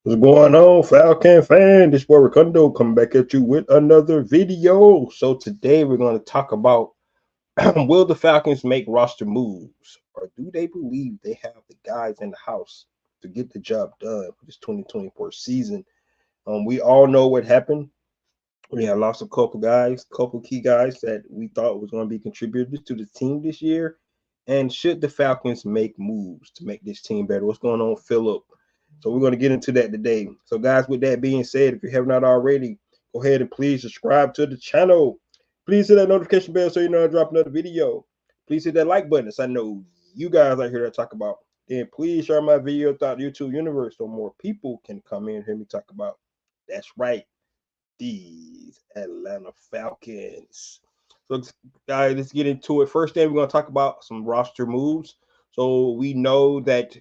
What's going on, Falcon fan? This boy Ricondo coming back at you with another video. So today we're going to talk about will the Falcons make roster moves, or do they believe they have the guys in the house to get the job done for this 2024 season? We all know what happened. We had lost a couple key guys that we thought was going to be contributors to the team this year. And should the Falcons make moves to make this team better? What's going on, Philip? So we're going to get into that today. So, guys, with that being said, if you have not already, go ahead and please subscribe to the channel. Please hit that notification bell so you know I drop another video. Please hit that like button so I know you guys are here to talk about. Then please share my video throughout the YouTube universe so more people can come in and hear me talk about. That's right, these Atlanta Falcons. So, guys, let's get into it. First thing, we're going to talk about some roster moves. So we know that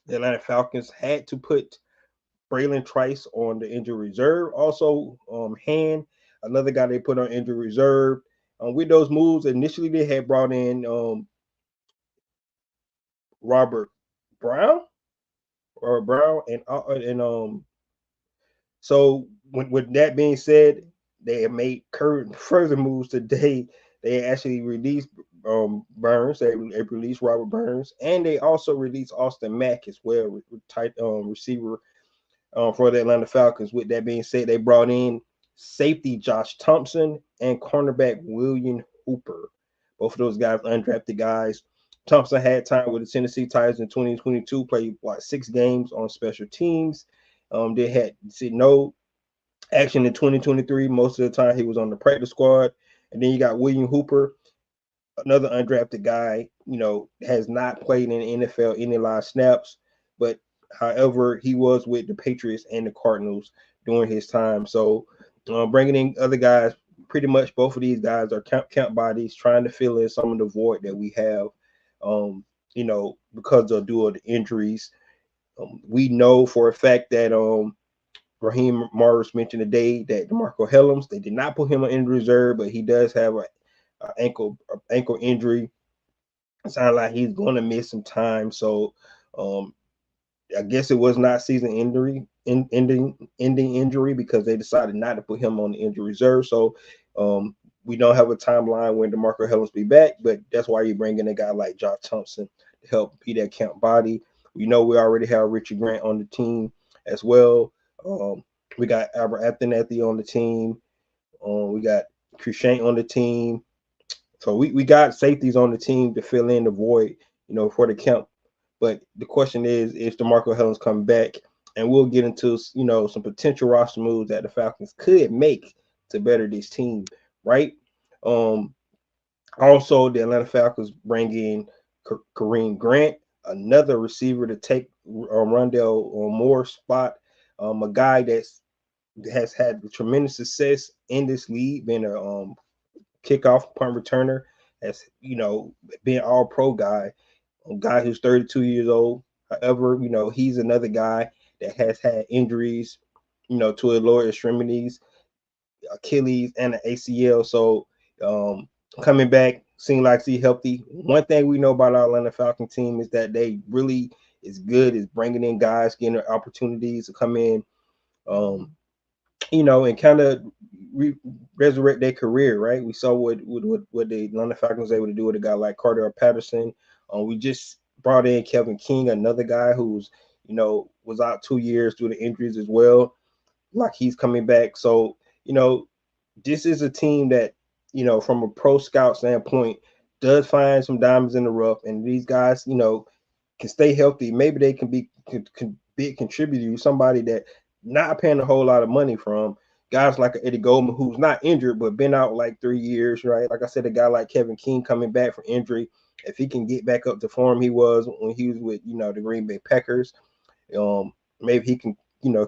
the Atlanta Falcons had to put Braylon Trice on the injury reserve. Also, Han, another guy they put on injury reserve. With those moves, initially they had brought in Robert Brown and so with that being said, they have made current further moves today. They actually released Burns. They released Robert Burns, and they also released Austin Mack as well, tight receiver for the Atlanta Falcons. With that being said, they brought in safety Josh Thompson and cornerback William Hooper. Both of those guys undrafted guys. Thompson had time with the Tennessee Titans in 2022, played 6 games on special teams. They had no action in 2023. Most of the time, he was on the practice squad. And then you got William Hooper, another undrafted guy. Has not played in the NFL any live snaps, but however, he was with the Patriots and the Cardinals during his time. So, bringing in other guys, pretty much both of these guys are count bodies, trying to fill in some of the void that we have. Because of due to the injuries. We know for a fact that Raheem Morris mentioned today that DeMarco Hellams, they did not put him on injury reserve, but he does have an ankle injury. It sounds like he's going to miss some time. So I guess it was not season ending injury because they decided not to put him on the injury reserve. So we don't have a timeline when DeMarco Hellams be back, but that's why you bring in a guy like Josh Thompson to help be that count body. We know we already have Richard Grant on the team as well. We got Albert Athenethy on the team. We got Cruikshank on the team. So we got safeties on the team to fill in the void, for the count. But the question is DeMarco Hellams coming back? And we'll get into, some potential roster moves that the Falcons could make to better this team, right? Also, the Atlanta Falcons bring in Kareem Grant, another receiver to take Rondell Moore's spot, a guy that has had tremendous success in this league, being a kickoff punt returner, has been all pro guy, a guy who's 32 years old. However, he's another guy that has had injuries, to his lower extremities, Achilles and the ACL. So coming back, seems like he's healthy. One thing we know about our Atlanta Falcon team is that they really is good is bringing in guys, getting opportunities to come in, and kind of resurrect their career, right? We saw what the Atlanta Falcons were able to do with a guy like Carter Patterson. We just brought in Kevin King, another guy who's, was out 2 years due to injuries as well. Like he's coming back. So, this is a team that, from a pro scout standpoint, does find some diamonds in the rough. And these guys, can stay healthy. Maybe they can be big contributors, somebody that not paying a whole lot of money from. Guys like Eddie Goldman, who's not injured, but been out like 3 years, right? Like I said, a guy like Kevin King coming back from injury, if he can get back up to form he was when he was with, the Green Bay Packers, maybe he can,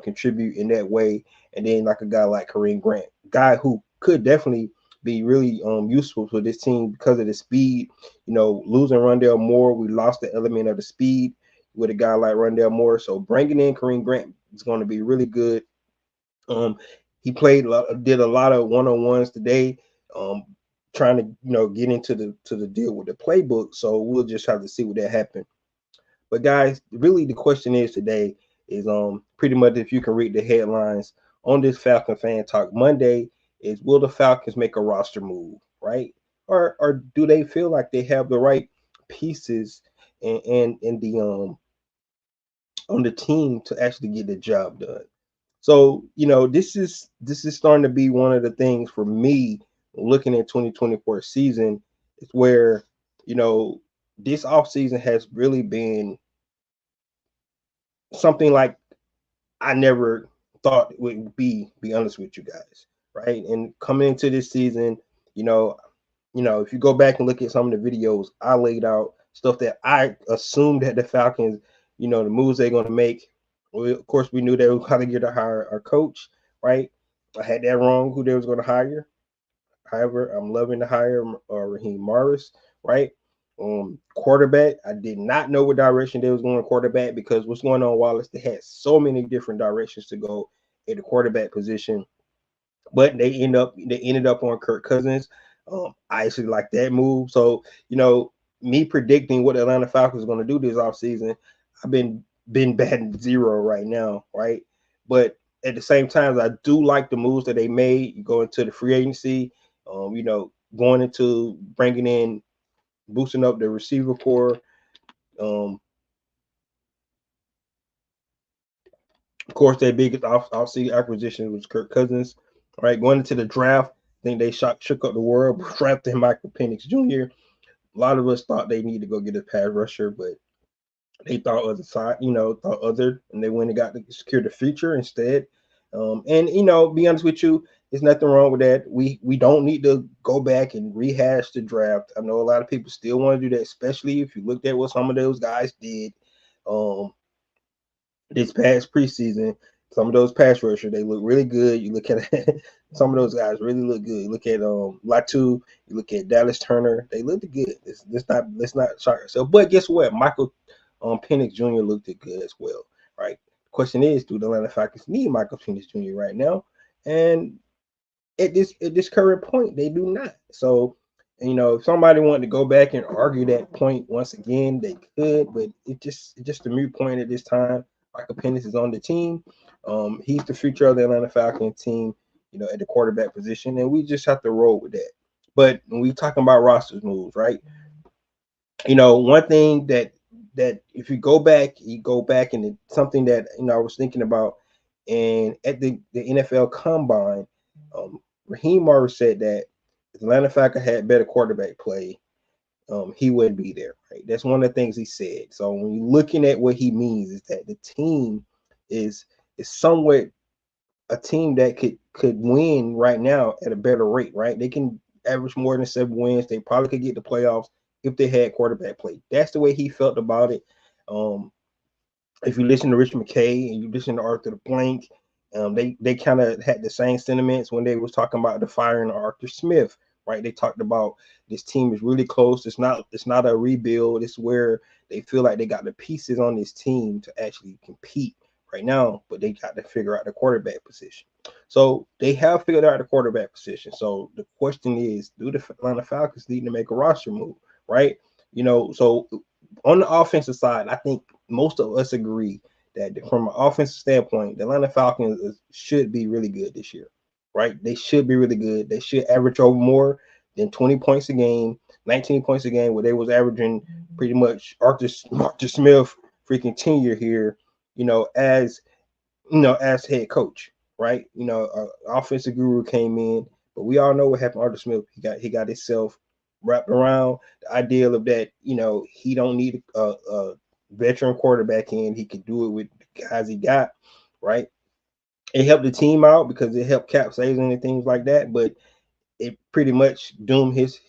contribute in that way. And then like a guy like Kareem Grant, guy who could definitely be really useful for this team because of the speed. Losing Rondell Moore, we lost the element of the speed with a guy like Rondell Moore. So bringing in Kareem Grant is going to be really good. He did a lot of one-on-ones today, trying to, get into the deal with the playbook. So we'll just have to see what that happens. But guys, really the question is today is pretty much, if you can read the headlines on this Falcon Fan Talk Monday, is will the Falcons make a roster move, right? Or do they feel like they have the right pieces and the on the team to actually get the job done? So, this is starting to be one of the things for me looking at 2024 season, is where, you know, this offseason has really been something like I never thought it would be honest with you guys, right? And coming into this season, you know, if you go back and look at some of the videos I laid out, stuff that I assumed that the Falcons, the moves they're going to make. Of course, we knew they were going to get to hire our coach, right? I had that wrong, who they was going to hire. However, I'm loving to hire Raheem Morris, right? Quarterback, I did not know what direction they was going quarterback, because what's going on, Wallace? They had so many different directions to go at the quarterback position, but they ended up on Kirk Cousins. I actually like that move. So, me predicting what the Atlanta Falcons are going to do this offseason, I've been batting zero right now, right? But at the same time, I do like the moves that they made. You go into the free agency, going into bringing in, boosting up the receiver core. Um, of course, their biggest off-season acquisition was Kirk Cousins. Right, going into the draft, I think they shook up the world, drafting Michael Penix Jr. A lot of us thought they need to go get a pass rusher, but they thought other side, and they went and got to secure the future instead. And be honest with you, there's nothing wrong with that. We don't need to go back and rehash the draft. I know a lot of people still want to do that, especially if you looked at what some of those guys did. Um, this past preseason, some of those pass rushers, they look really good. You look at some of those guys really look good. You look at Latu, you look at Dallas Turner, they looked good. Let's not shock ourselves. But guess what? Michael Penix Jr. looked good as well, right? The question is, do the Atlanta Falcons need Michael Penix Jr. right now? And at this current point, they do not. So, if somebody wanted to go back and argue that point once again, they could, but it's just a moot point at this time. Michael Penix is on the team. He's the future of the Atlanta Falcons team, at the quarterback position, and we just have to roll with that. But when we talking about rosters moves, right? One thing that if you go back, and it's something that I was thinking about, and at the NFL Combine, Raheem Morris said that if Atlanta Falcons had better quarterback play, he wouldn't be there. Right, that's one of the things he said. So when you're looking at what he means, is that the team is somewhat a team that could win right now at a better rate. Right, they can average more than 7 wins. They probably could get the playoffs if they had quarterback play. That's the way he felt about it. Um, if you listen to Rich McKay and you listen to Arthur Blank, they kind of had the same sentiments when they was talking about the firing of Arthur Smith. Right, they talked about this team is really close. It's not a rebuild. It's where they feel like they got the pieces on this team to actually compete right now, but they got to figure out the quarterback position. So they have figured out the quarterback position. So the question is, do the Atlanta Falcons need to make a roster move? Right, so on the offensive side, I think most of us agree that from an offensive standpoint, the Atlanta Falcons should be really good this year, right? They should be really good. They should average over more than 20 points a game, 19 points a game, where they was averaging pretty much Arthur Smith freaking tenure here, as as head coach, right? Offensive guru came in, but we all know what happened to Arthur Smith. He got himself wrapped around the ideal of that, he don't need a veteran quarterback in. He could do it with the guys he got, right? It helped the team out because it helped capsizing and things like that, but it pretty much doomed his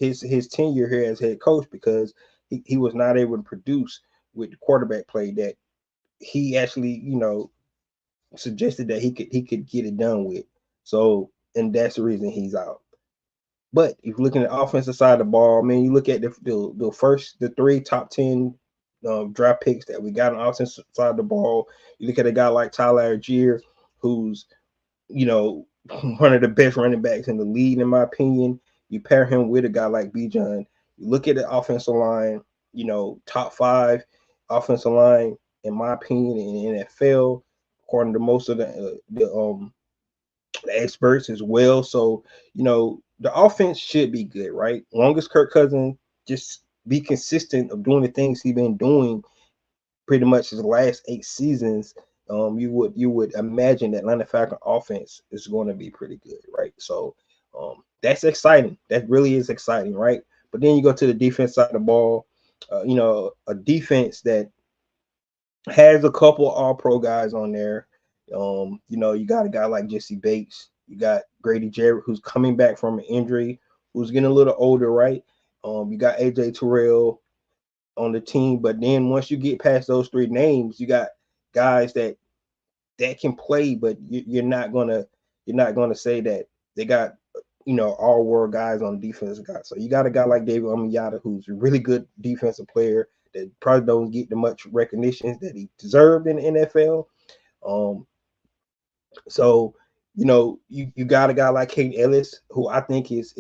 tenure here as head coach, because he was not able to produce with the quarterback play that he actually, suggested that he could get it done with. So, and that's the reason he's out. But if you're looking at the offensive side of the ball, man, you look at the 3 top 10 draft picks that we got on the offensive side of the ball. You look at a guy like Tyler Algier, who's one of the best running backs in the league, in my opinion. You pair him with a guy like Bijan. You look at the offensive line, top 5 offensive line in my opinion, in the NFL, according to most of the experts as well. So, the offense should be good, right? Long as Kirk Cousins just be consistent of doing the things he's been doing pretty much his last 8 seasons, you would imagine that Atlanta Falcon offense is going to be pretty good, right? So that's exciting. That really is exciting, right? But then you go to the defense side of the ball, a defense that has a couple All Pro guys on there. You got a guy like Jesse Bates. You got Grady Jarrett, who's coming back from an injury, who's getting a little older, right? You got AJ Terrell on the team, but then once you get past those three names, you got guys that can play, but you're not gonna say that they got all world guys on the defensive guys. So you got a guy like David Amiyata, who's a really good defensive player that probably don't get the much recognition that he deserved in the NFL. Um, so you got a guy like Kate Ellis, who I think his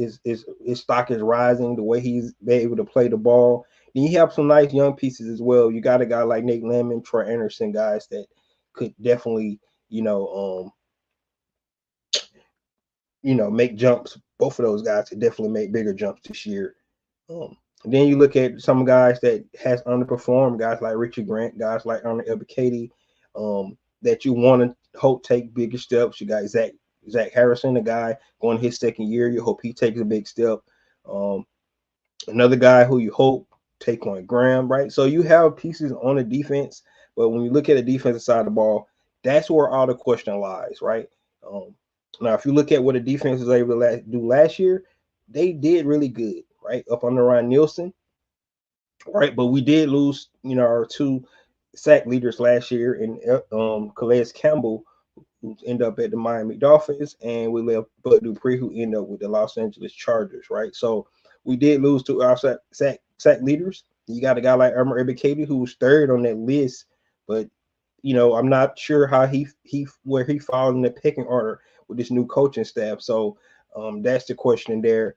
stock is rising the way he's been able to play the ball. Then you have some nice young pieces as well. You got a guy like Nate Lemon, Troy Anderson, guys that could definitely make jumps. Both of those guys could definitely make bigger jumps this year. Then you look at some guys that has underperformed, guys like Richard Grant, guys like Arnold Ebiketie, that you want to hope take bigger steps. You got Zach Harrison, a guy going his second year. You hope he takes a big step. Another guy who you hope Taquan Graham, right? So you have pieces on the defense, but when you look at the defensive side of the ball, that's where all the question lies, right? Now, if you look at what the defense was able to do last year, they did really good, right? Up under Ryan Nielsen, right? But we did lose, our two sack leaders last year in Calais Campbell, who ended up at the Miami Dolphins, and we left Bud Dupree, who ended up with the Los Angeles Chargers, right? So we did lose to our sack leaders. You got a guy like Arnold Ebiketie, who was third on that list, but I'm not sure how where he falls in the pecking order with this new coaching staff. So that's the question there.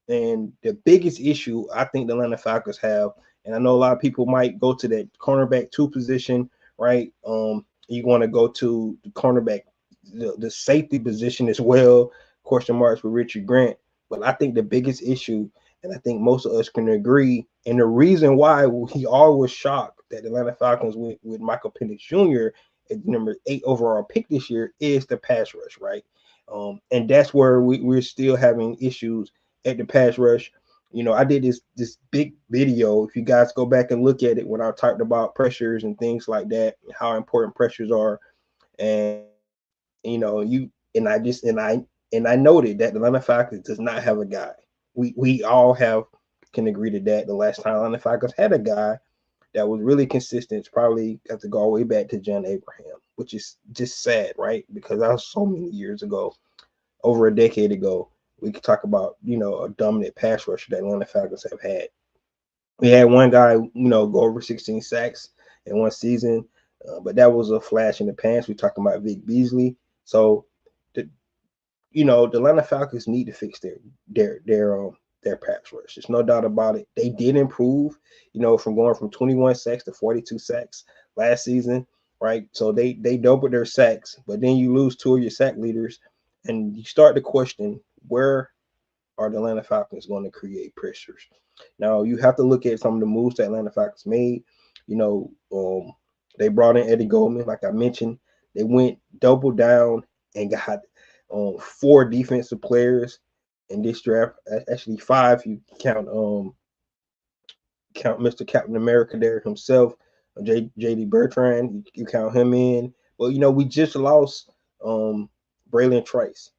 And the biggest issue I think the Atlanta Falcons have, and I know a lot of people might go to that cornerback 2 position, right? You want to go to the cornerback, the safety position as well, question marks with Richard Grant. But I think the biggest issue, and I think most of us can agree, and the reason why we all were shocked that the Atlanta Falcons went with Michael Penix Jr. at number 8 overall pick this year is the pass rush, right? And that's where we're still having issues at the pass rush. I did this big video. If you guys go back and look at it, when I talked about pressures and things like that, how important pressures are, and I noted that the Atlanta Falcons does not have a guy. We all can agree to that. The last time Atlanta Falcons had a guy that was really consistent, it's probably got to go all the way back to John Abraham, which is just sad, right? Because that was so many years ago, over a decade ago. We could talk about, a dominant pass rusher that Atlanta Falcons have had. We had one guy, go over 16 sacks in one season, but that was a flash in the pants. We're talking about Vic Beasley. So, the Atlanta Falcons need to fix their pass rush. There's no doubt about it. They did improve, from going from 21 sacks to 42 sacks last season, right? So they doubled their sacks, but then you lose 2 of your sack leaders, and you start to question, where are the Atlanta Falcons going to create pressures? Now, you have to look at some of the moves that Atlanta Falcons made. They brought in Eddie Goldman, like I mentioned. They went double down and got 4 defensive players in this draft. Actually, 5. You count Mr. Captain America there himself, J.D. Bertrand. You count him in. Well, we just lost Braylon Trice,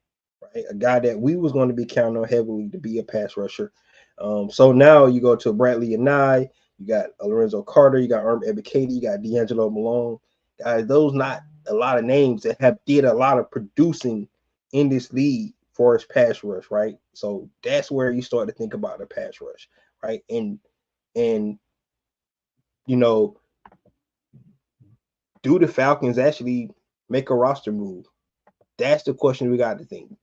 right? A guy that we was going to be counting on heavily to be a pass rusher. So now you go to Bradley Anai, you got Lorenzo Carter, you got Arnold Ebiketie, you got D'Angelo Malone. Guys, those not a lot of names that have did a lot of producing in this league for his pass rush, right? So that's where you start to think about the pass rush, right? And do the Falcons actually make a roster move? That's the question we got to think.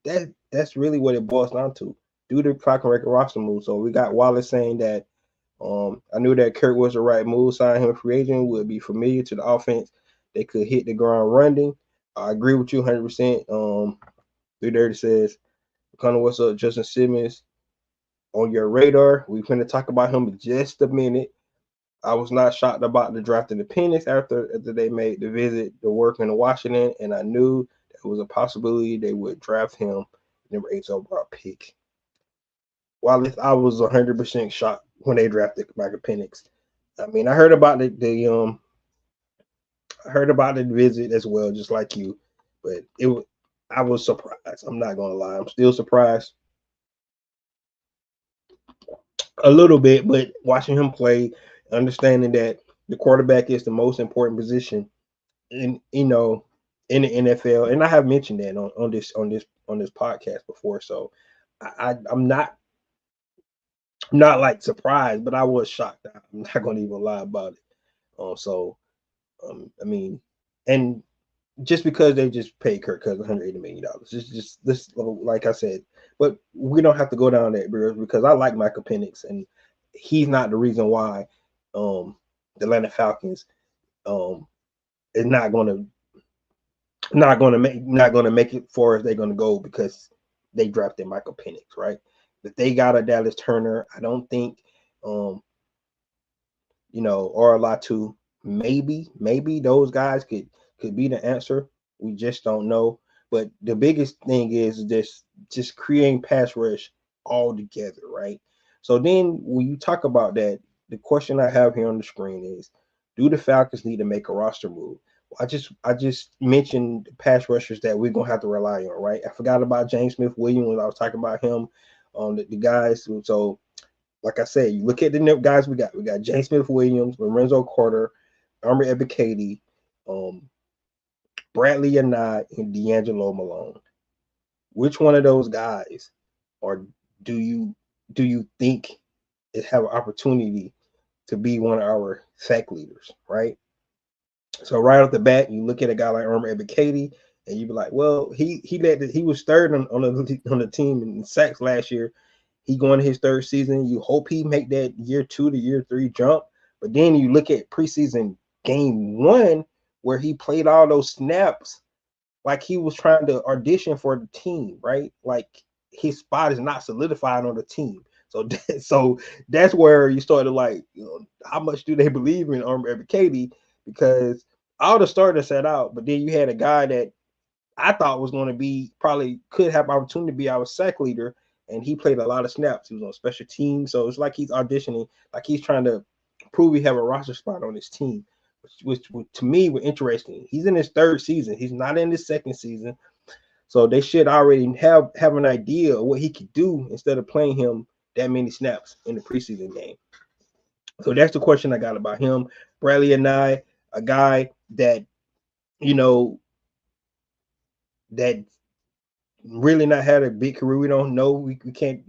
That's really what it boils down to. Do the Falcons make a roster move? So we got Wallace saying that I knew that Kurt was the right move. Signing him free agent would be familiar to the offense. They could hit the ground running. I agree with you 100%. 330 says, Connor, what's up? Justin Simmons on your radar. We're going to talk about him in just a minute. I was not shocked about the draft of the Penix after they made the visit to work in Washington, and I knew there was a possibility they would draft him number 8 overall pick. While I was 100% shocked when they drafted Michael Penix. I mean, I heard about the visit as well, just like you, but I was surprised. I'm not gonna lie, I'm still surprised a little bit, but watching him play, understanding that the quarterback is the most important position in in the NFL, and I have mentioned that on this podcast before, so I'm not like surprised, but I was shocked. I'm not gonna even lie about it. I mean, and just because they just paid Kirk Cousins $180 million, it's just this, like I said, but we don't have to go down that road because I like Michael Penix, and he's not the reason why the Atlanta Falcons is not gonna make it far as they're gonna go because they drafted Michael Penix, right? If they got a Dallas Turner, I don't think or a lot too. Maybe those guys could be the answer. We just don't know. But the biggest thing is just creating pass rush all together, right? So then when you talk about that, the question I have here on the screen is, do the Falcons need to make a roster move? I just mentioned pass rushers that we're gonna have to rely on, right? I forgot about James Smith Williams when I was talking about him on the guys. So like I said, you look at the guys we got. We got James Smith Williams, Lorenzo Carter, Armour Ebiketie, Bradley Anad, and D'Angelo Malone. Which one of those guys, or do you think it have an opportunity to be one of our sack leaders, right? So right off the bat, you look at a guy like Armour Ebiketie, and you be like, well, he was third on the team in sacks last year. He going to his third season. You hope he make that year 2 to year 3 jump. But then you look at preseason game 1 where he played all those snaps like he was trying to audition for the team, right? Like his spot is not solidified on the team. So that's where you started like, how much do they believe in Armour Ebiketie? Because all the starters set out, but then you had a guy that I thought was going to be probably could have opportunity to be our sack leader, and he played a lot of snaps. He was on special teams, so it's like he's auditioning, like he's trying to prove he have a roster spot on his team, which to me was interesting. He's in his third season. He's not in his second season, so they should already have an idea of what he could do instead of playing him that many snaps in the preseason game. So that's the question I got about him. Bradley and I, a guy that you know that really not had a big career. We don't know. We can't,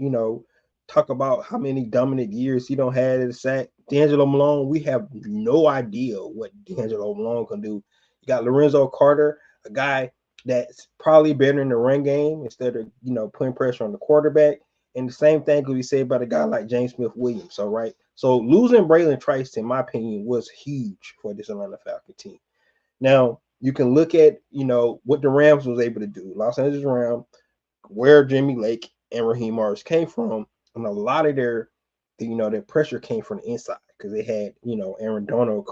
talk about how many dominant years he don't had at the sack. D'Angelo Malone, we have no idea what D'Angelo Malone can do. You got Lorenzo Carter, a guy that's probably better in the run game instead of, putting pressure on the quarterback. And the same thing could be said about a guy like James Smith Williams. So, right. So losing Braylon Trice, in my opinion, was huge for this Atlanta Falcons team. Now, you can look at, what the Rams was able to do. Los Angeles Rams, where Jimmy Lake and Raheem Morris came from, and a lot of their pressure came from the inside because they had, Aaron Donald, of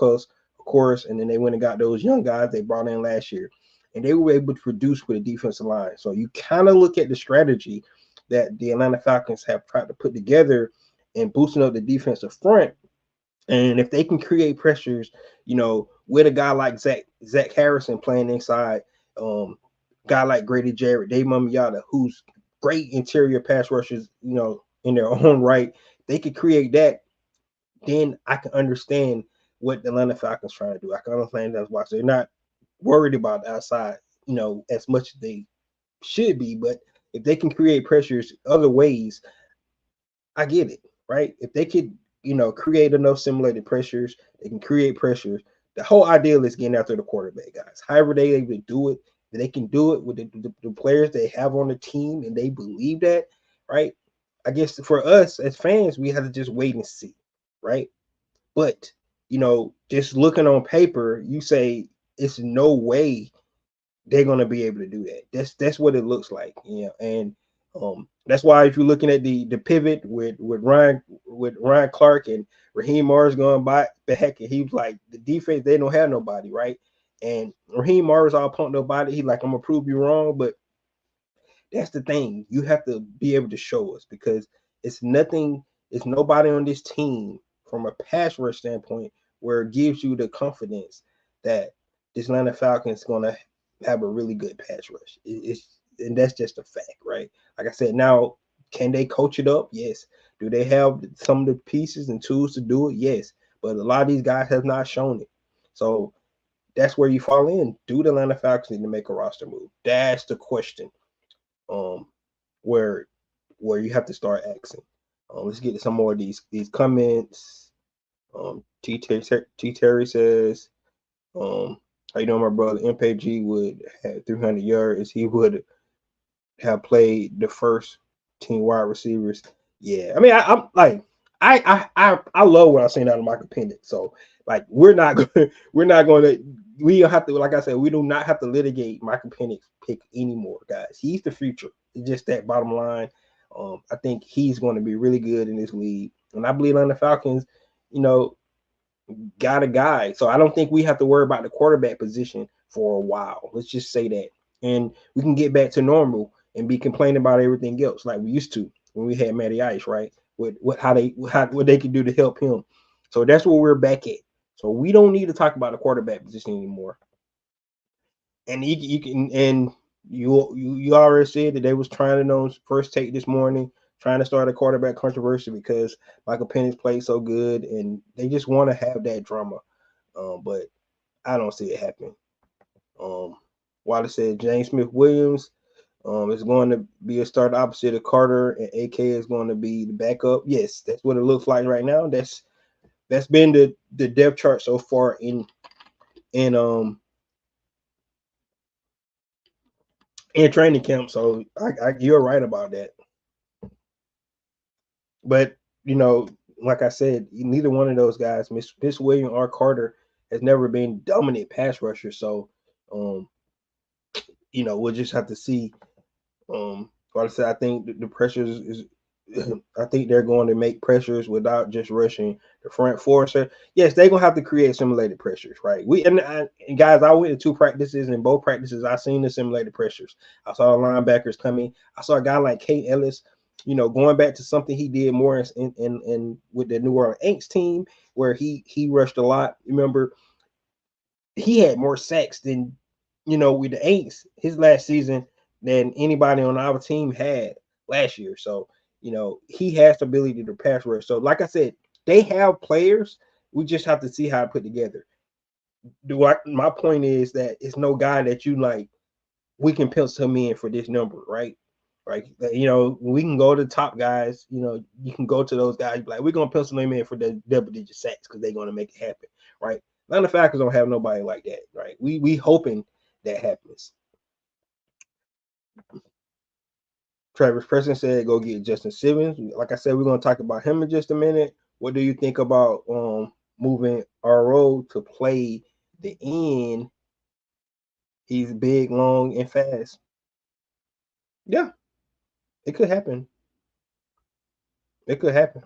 course, and then they went and got those young guys they brought in last year, and they were able to produce with a defensive line. So you kind of look at the strategy that the Atlanta Falcons have tried to put together and boosting up the defensive front. And if they can create pressures, with a guy like Zach Harrison playing inside, guy like Grady Jarrett, Dave Mamiata, who's great interior pass rushers, in their own right, they could create that. Then I can understand what the Atlanta Falcons trying to do. I can understand that's why they're not worried about the outside, as much as they should be. But if they can create pressures other ways, I get it, right? If they could, create enough simulated pressures, they can create pressures. The whole idea is getting after the quarterback, guys. However they able to do it, they can do it with the players they have on the team, and they believe that, right? I guess for us as fans, we have to just wait and see. right? But just looking on paper, you say it's no way they're gonna be able to do that. That's what it looks like, and that's why if you're looking at the pivot with Ryan Clark and Raheem Morris going back, and he was like the defense they don't have nobody, right? And Raheem Morris all pumped nobody. He's like, I'm gonna prove you wrong, but that's the thing. You have to be able to show us because it's nothing, it's nobody on this team from a pass rush standpoint where it gives you the confidence that this Atlanta Falcons is gonna have a really good pass rush. And that's just a fact, right? Like I said, now can they coach it up? Yes. Do they have some of the pieces and tools to do it? Yes. But a lot of these guys have not shown it. So that's where you fall in. Do the Atlanta Falcons need to make a roster move? That's the question. Um, where you have to start asking. Let's get to some more of these comments. T Terry says, how you know my brother MPG would have 300 yards. He would have played the first team wide receivers. Yeah, I mean, I'm like, I love what I've seen out of Michael Penix. So like, we're not going to, we don't have to, like I said, we do not have to litigate Michael Penix pick anymore, guys. He's the future. It's just that bottom line. I think he's going to be really good in this league, and I believe on the Falcons, you know, got a guy. So I don't think we have to worry about the quarterback position for a while. Let's just say that. And we can get back to normal and be complaining about everything else like we used to when we had Matty Ice, right? With what they could do to help him. So that's where we're back at. So we don't need to talk about the quarterback position anymore. And you can and you already said that they was trying to on first take this morning, trying to start a quarterback controversy because Michael Penix played so good, and they just want to have that drama. But I don't see it happening. Wallace said James Smith Williams is going to be a start opposite of Carter, and AK is going to be the backup. Yes, that's what it looks like right now. That's been the depth chart so far in in training camp. So you're right about that. But like I said, neither one of those guys, Miss Williams or Carter, has never been dominant pass rusher. So, we'll just have to see. Like I said, I think the pressures is. I think they're going to make pressures without just rushing the front four. So yes, they're gonna have to create simulated pressures, right? And guys, I went to two practices, and both practices I seen the simulated pressures. I saw linebackers coming. I saw a guy like Kate Ellis, going back to something he did more in with the New Orleans Aints team, where he rushed a lot. Remember, he had more sacks than with the Aints his last season than anybody on our team had last year. So he has the ability to pass rush. So like I said, they have players. We just have to see how it put together. My point is that it's no guy that you like. We can pencil him in for this number, right? Right. We can go to the top guys. You can go to those guys like we're gonna pencil them in for the double digit sacks because they're gonna make it happen, right? Atlanta Falcons don't have nobody like that, right? We hoping that happens. Travis Preston said, "Go get Justin Simmons." Like I said, we're gonna talk about him in just a minute. What do you think about moving RO to play the end? He's big, long, and fast. Yeah, it could happen. It could happen.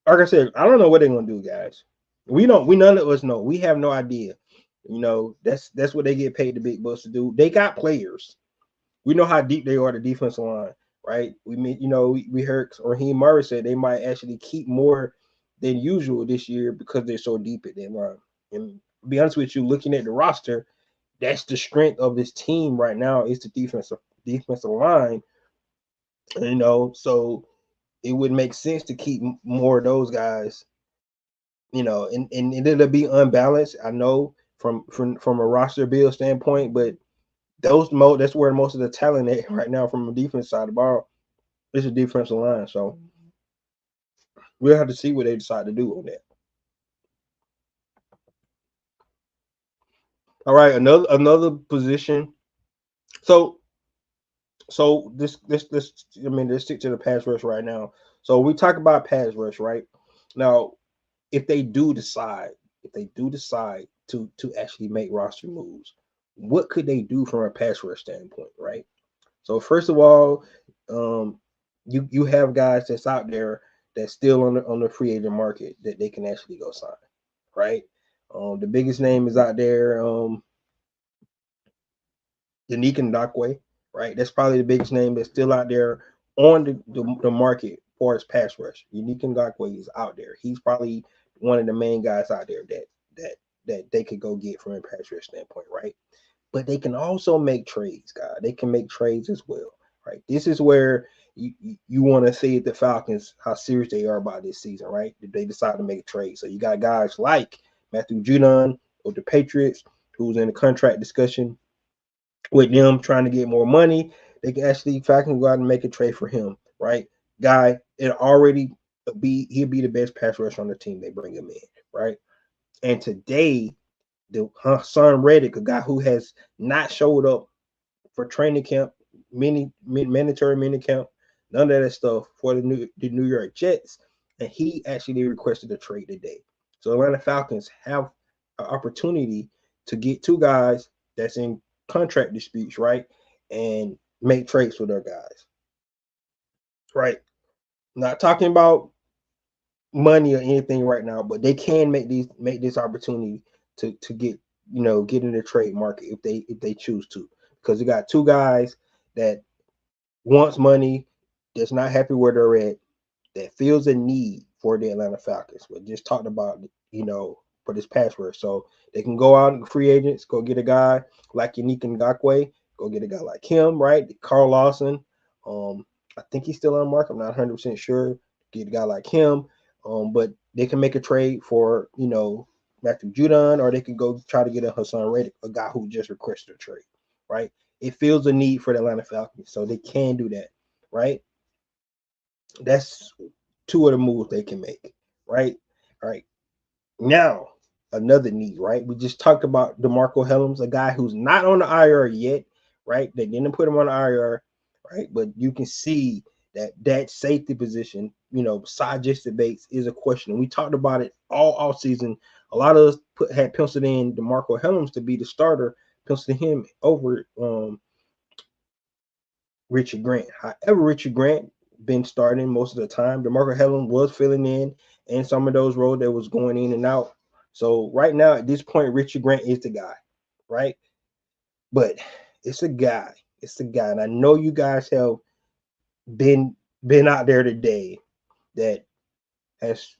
Like I said, I don't know what they're gonna do, guys. We don't. We none of us know. We have no idea. That's what they get paid the big bucks to do. They got players. We know how deep they are the defensive line, right? We heard Raheem Murray said they might actually keep more than usual this year because they're so deep at their line. And to be honest with you, looking at the roster, that's the strength of this team right now is the defensive line. So it would make sense to keep more of those guys. And it'll be unbalanced. I know from a roster build standpoint, but that's where most of the talent is right now from the defense side of the ball. It's a defensive line, so we'll have to see what they decide to do on that. All right, another position. So this let's stick to the pass rush right now. So we talk about pass rush, right? Now, if they do decide, to actually make roster moves, what could they do from a pass rush standpoint, right? So first of all, um, you have guys that's out there that's still on the free agent market that they can actually go sign, right? The biggest name is out there, Yannick Ngakwe, right? That's probably the biggest name that's still out there on the market for his pass rush. Yannick Ngakwe is out there. He's probably one of the main guys out there that that they could go get from a pass rush standpoint, right? But they can also make trades, guys. They can make trades as well, right? This is where you want to see the Falcons how serious they are about this season, right? If they decide to make a trade, so you got guys like Matthew Judon of the Patriots, who's in a contract discussion with them trying to get more money. They can actually Falcons go out and make a trade for him, right? Guy, it already he'll be the best pass rusher on the team. They bring him in, right? And today, the Hassan Reddick, a guy who has not showed up for training camp, mandatory mini camp, none of that stuff for the New York Jets, and he actually requested a trade today. So Atlanta Falcons have an opportunity to get two guys that's in contract disputes, right, and make trades for their guys, right. Not talking about money or anything right now, but they can make this opportunity to get get in the trade market if they choose to, because you got two guys that wants money, that's not happy where they're at, that feels a need for the Atlanta Falcons. We just talked about for this pass rush, so they can go out and free agents, go get a guy like Yannick Ngakwe, go get a guy like him, right? Carl Lawson, I think he's still on the market. I'm not 100% sure. Get a guy like him, but they can make a trade for Matthew Judon, or they can go try to get a Hassan Reddick, a guy who just requested a trade, right? It feels a need for the Atlanta Falcons, so they can do that, right? That's two of the moves they can make, right? All right. Now, another need, right? We just talked about DeMarco Hellams, a guy who's not on the IR yet, right? They didn't put him on the IR, right? But you can see that safety position, beside Jesse Bates, is a question. And we talked about it all season. A lot of us had penciled in DeMarco Hellams to be the starter, penciled him over Richard Grant. However, Richard Grant been starting most of the time. DeMarco Hellams was filling in some of those roles that was going in and out. So right now, at this point, Richard Grant is the guy, right? But it's a guy. It's a guy. And I know you guys have been out there today that has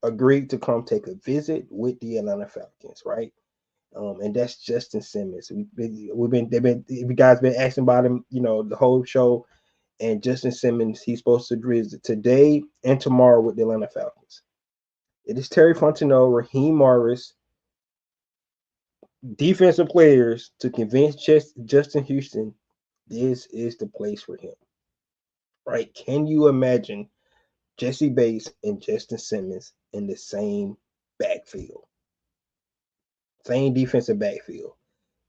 agreed to come take a visit with the Atlanta Falcons, right? And that's Justin Simmons. You guys been asking about him, the whole show. And Justin Simmons, he's supposed to visit today and tomorrow with the Atlanta Falcons. It is Terry Fontenot, Raheem Morris, defensive players to convince Justin Houston this is the place for him. Right? Can you imagine Jesse Bates and Justin Simmons in the same backfield? Same defensive backfield.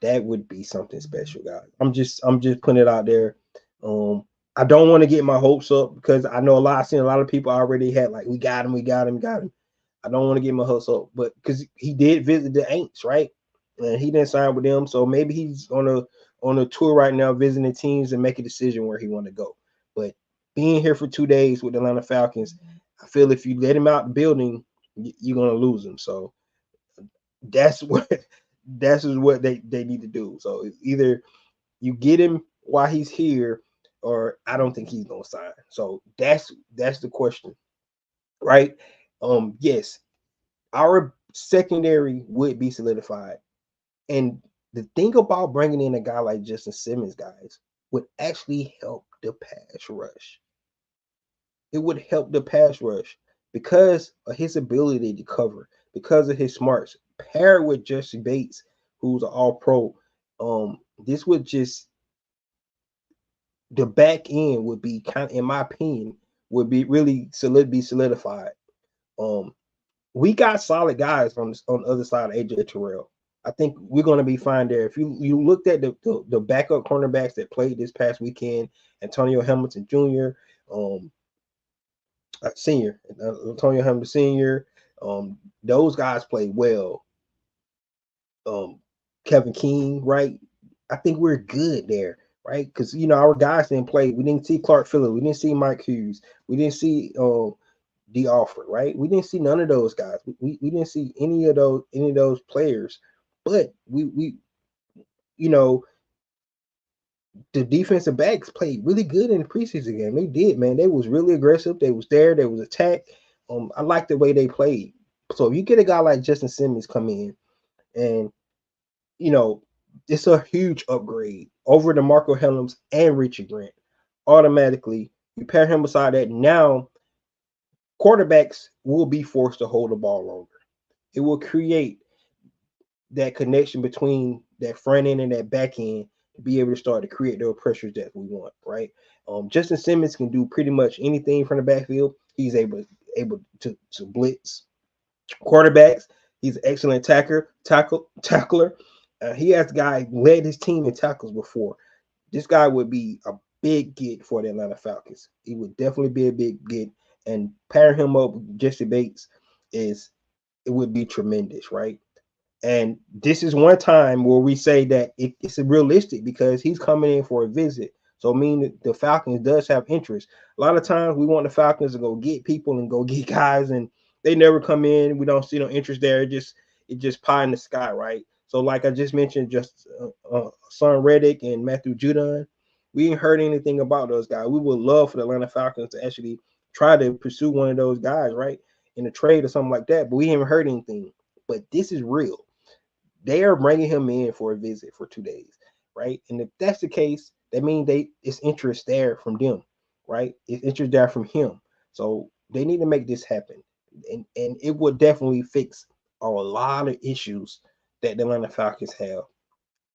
That would be something special, guys. I'm just putting it out there. I don't want to get my hopes up because I know I've seen a lot of people already had like, we got him. I don't want to get my hopes up, but because he did visit the Aints, right? And he didn't sign with them, so maybe he's on a tour right now, visiting teams and make a decision where he want to go. But being here for 2 days with the Atlanta Falcons, I feel if you let him out the building, you're gonna lose him. So that's what they need to do. So either you get him while he's here, or I don't think he's gonna sign. So that's the question, right? Yes, our secondary would be solidified, and the thing about bringing in a guy like Justin Simmons, guys, would actually help the pass rush. It would help the pass rush because of his ability to cover, because of his smarts, paired with Jesse Bates, who's an all-pro. This would just the back end would be kind of, in my opinion, would be really solidified. We got solid guys on the other side of AJ Terrell. I think we're going to be fine there. If you looked at the backup cornerbacks that played this past weekend, Antonio Hamilton Jr., Senior, Antonio Hamilton Senior. Those guys play well. Kevin King, right? I think we're good there, right? Because our guys didn't play. We didn't see Clark Phillips. We didn't see Mike Hughes. We didn't see D. Alford, right? We didn't see none of those guys. We didn't see any of those players. But we you know the defensive backs played really good in the preseason game. They did, man. They was really aggressive. They was there. They was attacked. I like the way they played. So if you get a guy like Justin Simmons come in, and you know, it's a huge upgrade over the Marco Helms and Richie Grant. Automatically, you pair him beside that. Now, quarterbacks will be forced to hold the ball longer. It will create that connection between that front end and that back end to be able to start to create those pressures that we want, right? Justin Simmons can do pretty much anything from the backfield. He's able to blitz quarterbacks. He's an excellent tackler. He has guy led his team in tackles before. This guy would be a big get for the Atlanta Falcons. He would definitely be a big get, and pairing him up with Jesse Bates it would be tremendous, right? And this is one time where we say that it's realistic because he's coming in for a visit. So meaning the Falcons does have interest. A lot of times we want the Falcons to go get people and go get guys, and they never come in. We don't see no interest there. It just pie in the sky, right? So like I just mentioned, just Son Reddick and Matthew Judon, we ain't heard anything about those guys. We would love for the Atlanta Falcons to actually try to pursue one of those guys, right, in a trade or something like that. But we haven't heard anything. But this is real. They are bringing him in for a visit for 2 days, right? And if that's the case, that means it's interest there from them, right? It's interest there from him. So they need to make this happen, and it would definitely fix a lot of issues that the Atlanta Falcons have.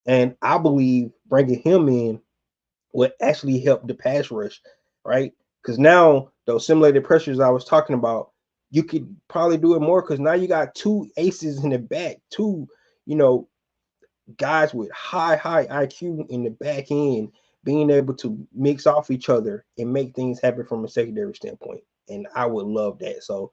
And I believe bringing him in would actually help the pass rush, right? Because now those simulated pressures I was talking about, you could probably do it more because now you got two aces in the back, two, you know, guys with high IQ in the back end being able to mix off each other and make things happen from a secondary standpoint. And I would love that. So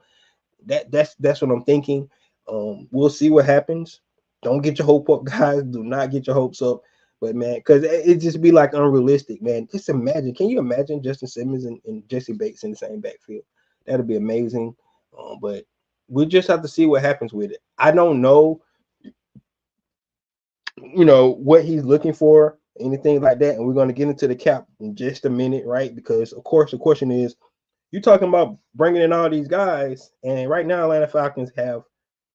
that's what I'm thinking. We'll see what happens. Don't get your hope up, guys. Do not get your hopes up. But man, because it just be like unrealistic, man. Just imagine. Can you imagine Justin Simmons and Jesse Bates in the same backfield? That'd be amazing. But we just have to see what happens with it. I don't know, what he's looking for, anything like that. And we're going to get into the cap in just a minute, right? Because of course the question is, you're talking about bringing in all these guys, and right now Atlanta Falcons have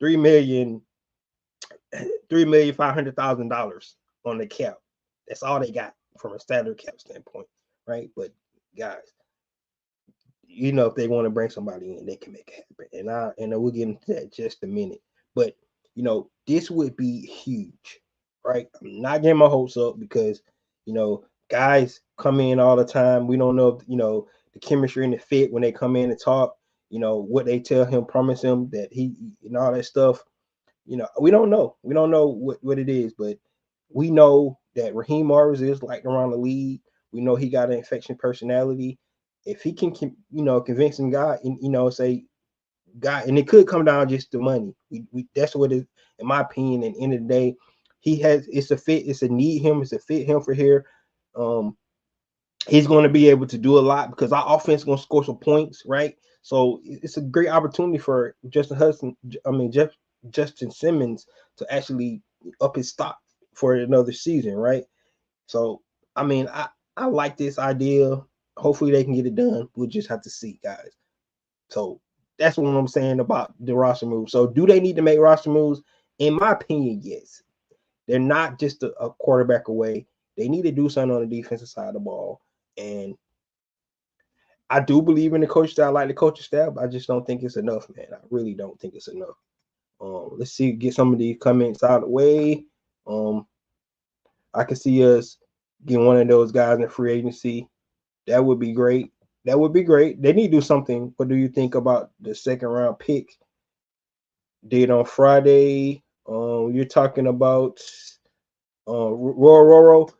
$3,500,000 on the cap. That's all they got from a standard cap standpoint, right? But guys, if they want to bring somebody in, they can make it happen. And we'll get into that in just a minute. But this would be huge, right? I'm not getting my hopes up because guys come in all the time. We don't know if, the chemistry and the fit when they come in and talk, what they tell him, promise him that he and all that stuff. We don't know. We don't know what it is, but we know that Raheem Morris is like around the league. We know he got an infection personality. If he can, convince some guy, and say guy, and it could come down just to money. We that's what it, in my opinion. At the end of the day, he has. It's a fit. It's a need him. It's a fit him for here. He's going to be able to do a lot because our offense is going to score some points, right? So it's a great opportunity for Justin Simmons to actually up his stock for another season, right? So I like this idea. Hopefully they can get it done. We'll just have to see, guys. So that's what I'm saying about the roster moves. So do they need to make roster moves? In my opinion, yes. They're not just a quarterback away. They need to do something on the defensive side of the ball. And I do believe in the coach staff. I like the coaching staff. I just don't think it's enough, man. I really don't think it's enough. Let's see, get some of these comments out of the way. I can see us getting one of those guys in free agency. That would be great. That would be great. They need to do something. What do you think about the second round pick? Did on Friday. You're talking about Roro.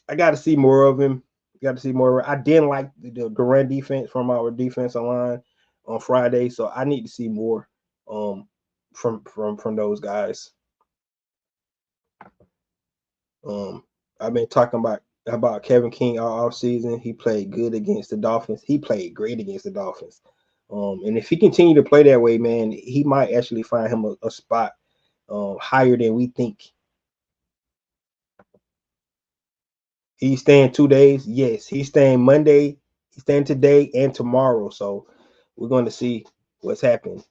I got to see more of him. got to see more. I didn't like the run defense from our defensive line on Friday, so I need to see more um from those guys. I've been talking about Kevin King all off season. He played good against the Dolphins. He played great against the Dolphins. And if he continue to play that way, man, he might actually find him a spot higher than we think. He's staying 2 days. Yes, he's staying Monday. He's staying today and tomorrow. So we're going to see what's happening.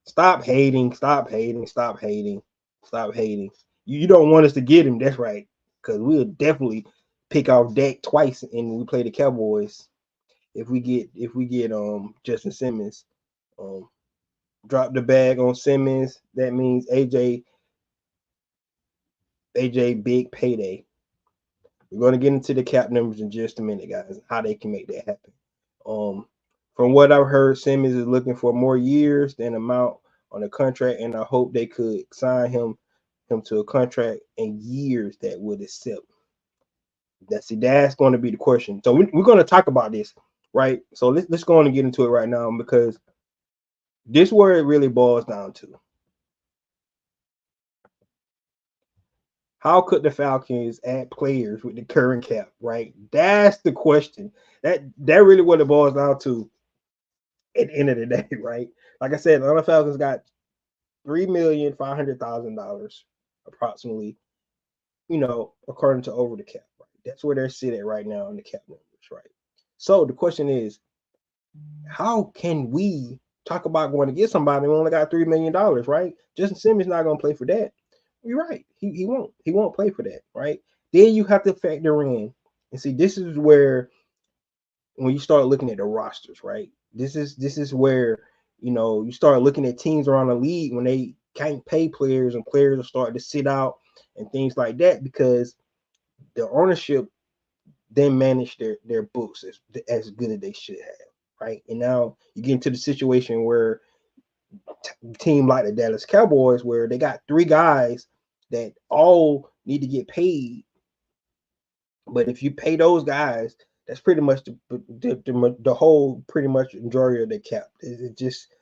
Stop hating. Stop hating. Stop hating. Stop hating. You don't want us to get him. That's right. Because we'll definitely pick off Dak twice and we play the Cowboys. If we get Justin Simmons. Drop the bag on Simmons. That means AJ big payday. We're going to get into the cap numbers in just a minute, guys, how they can make that happen. From what I've heard, Simmons is looking for more years than amount on a contract, and I hope they could sign him to a contract in years that would accept. That's going to be the question. So we're going to talk about this, right? So let's go on and get into it right now, because this is where it really boils down to. How could the Falcons add players with the current cap, right? That's the question. That really what it boils down to at the end of the day, right? Like I said, the Falcons got $3,500,000 approximately, according to over the cap, right? That's where they're sitting at right now in the cap numbers, right? So the question is, how can we talk about going to get somebody who only got $3 million, right? Justin Simmons not going to play for that. You're right. He won't play for that, right? Then you have to factor in and see, this is where when you start looking at the rosters, right? This is where you start looking at teams around the league when they can't pay players and players are starting to sit out and things like that, because the ownership then manage their books as good as they should have, right? And now you get into the situation where team like the Dallas Cowboys, where they got three guys that all need to get paid, but if you pay those guys, that's pretty much the whole pretty much majority of the cap. It just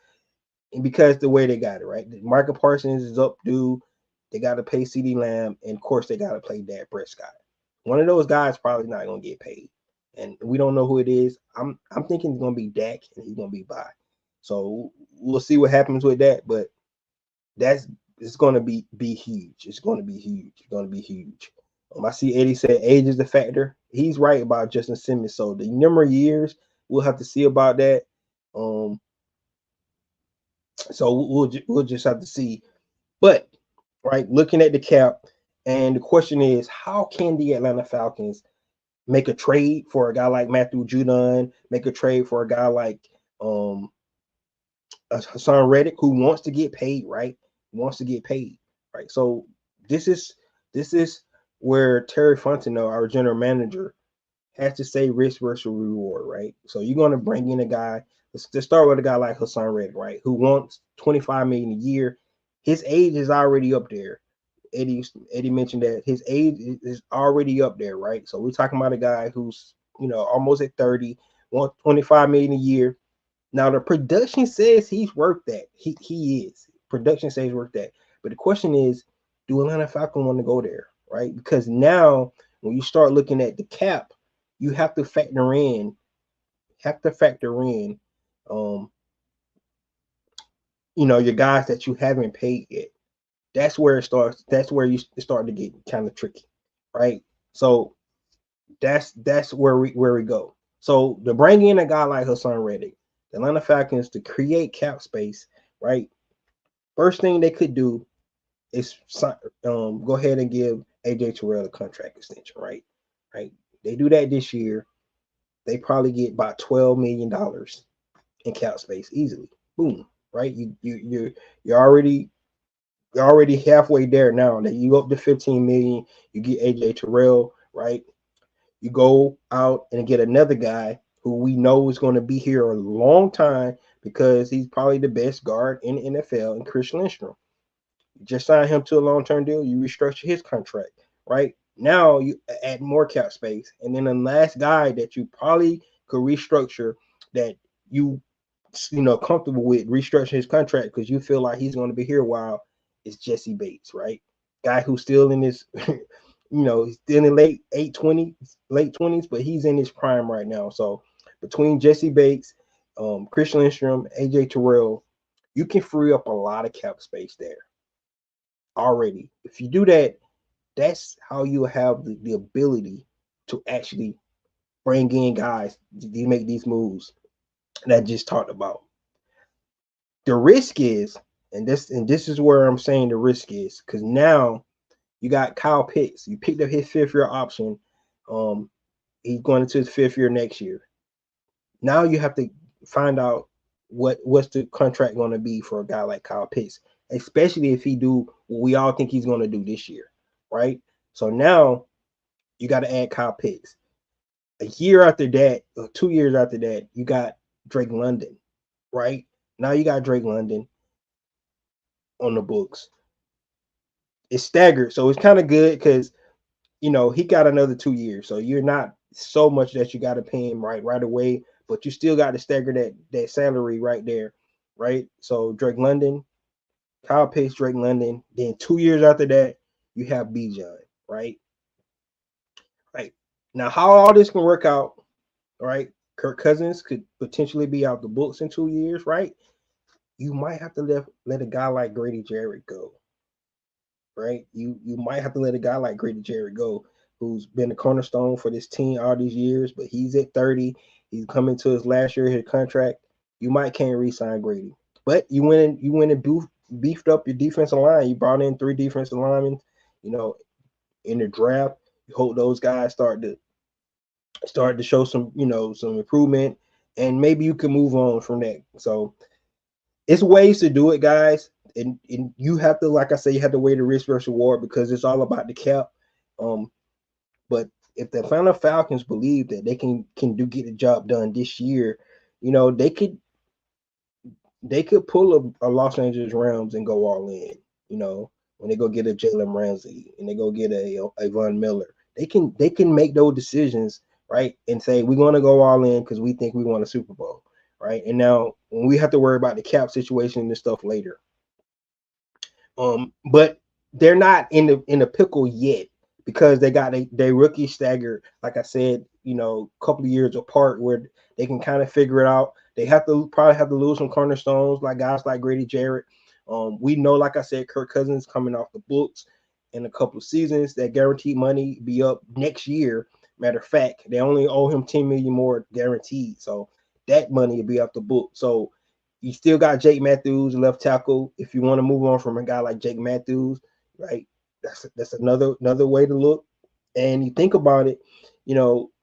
because the way they got it, right? Michael Parsons is up due. They got to pay CeeDee Lamb, and of course they got to play Dak Prescott. One of those guys probably not going to get paid, and we don't know who it is. I'm thinking it's going to be Dak, and he's going to be by. So we'll see what happens with that, but it's going to be huge. It's going to be huge. It's going to be huge. I see Eddie said age is a factor. He's right about Justin Simmons. So the number of years, we'll have to see about that. So we'll just have to see. But right, looking at the cap, and the question is, how can the Atlanta Falcons make a trade for a guy like Matthew Judon, make a trade for a guy like Hassan Reddick, who wants to get paid, right? Wants to get paid, right? So this is where Terry Fontenot, our general manager, has to say risk versus reward, right? So you're going to bring in a guy. Let's start with a guy like Hassan Reddick, right? Who wants $25 million a year. His age is already up there. Eddie mentioned that his age is already up there, right? So we're talking about a guy who's almost at 30, wants $25 million a year. Now the production says he's worth that. He is. Production says he's worth that. But the question is, do Atlanta Falcons want to go there, right? Because now when you start looking at the cap, you have to factor in, your guys that you haven't paid yet. That's where it starts. That's where you start to get kind of tricky, right? So that's where we go. So to bring in a guy like Hassan Reddick, the Atlanta Falcons, to create cap space, right? First thing they could do is go ahead and give AJ Terrell a contract extension, right? Right. They do that this year. They probably get about $12 million in cap space easily. Boom. Right. You're already halfway there now. That you go up to 15 million, you get AJ Terrell, right? You go out and get another guy who we know is going to be here a long time because he's probably the best guard in the NFL, and Chris Lindstrom. You just sign him to a long-term deal, you restructure his contract, right? Now you add more cap space, and then the last guy that you probably could restructure that you comfortable with restructuring his contract because you feel like he's going to be here a while is Jesse Bates, right? Guy who's still in his, he's still in late 20s, but he's in his prime right now. So between Jesse Bates, Christian Lindstrom, AJ Terrell, you can free up a lot of cap space there already. If you do that, that's how you have the ability to actually bring in guys to make these moves that I just talked about. The risk is, and this is where I'm saying the risk is, because now you got Kyle Pitts. You picked up his 5th-year option. He's going into his 5th year next year. Now you have to find out what's the contract going to be for a guy like Kyle Pitts, especially if he do what we all think he's going to do this year, right? So now you got to add Kyle Pitts. A year after that, or 2 years after that, you got Drake London, right? Now you got Drake London on the books. It's staggered, so it's kind of good because he got another 2 years, so you're not so much that you got to pay him right away, but you still got to stagger that salary right there, right? So Drake London, Kyle Pitts, Drake London. Then 2 years after that, you have Bijan, right? Right now, how all this can work out, right? Kirk Cousins could potentially be out the books in 2 years, right? You might have to let a guy like Grady Jarrett go, right? You might have to let a guy like Grady Jarrett go, who's been a cornerstone for this team all these years, but he's at 30. He's coming to his last year of his contract. You might can't re-sign Grady, but you went and beefed up your defensive line. You brought in 3 defensive linemen, in the draft. You hope those guys start to show some improvement, and maybe you can move on from that. So it's ways to do it, guys. And you have to, like I say, you have to weigh the risk versus reward because it's all about the cap. But if the Atlanta Falcons believe that they can get the job done this year, they could pull a Los Angeles Rams and go all in. When they go get a Jalen Ramsey and they go get a Von Miller, they can make those decisions, right, and say we're going to go all in because we think we want a Super Bowl, right? And now when we have to worry about the cap situation and stuff later, but they're not in the pickle yet because they got their rookie staggered, like I said, a couple of years apart where they can kind of figure it out. They probably have to lose some cornerstones like guys like Grady Jarrett. We know, like I said, Kirk Cousins coming off the books in a couple of seasons. That guaranteed money be up next year. Matter of fact, they only owe him $10 million more guaranteed, so that money will be off the book. So you still got Jake Matthews, left tackle. If you want to move on from a guy like Jake Matthews, right? That's another way to look. And you think about it,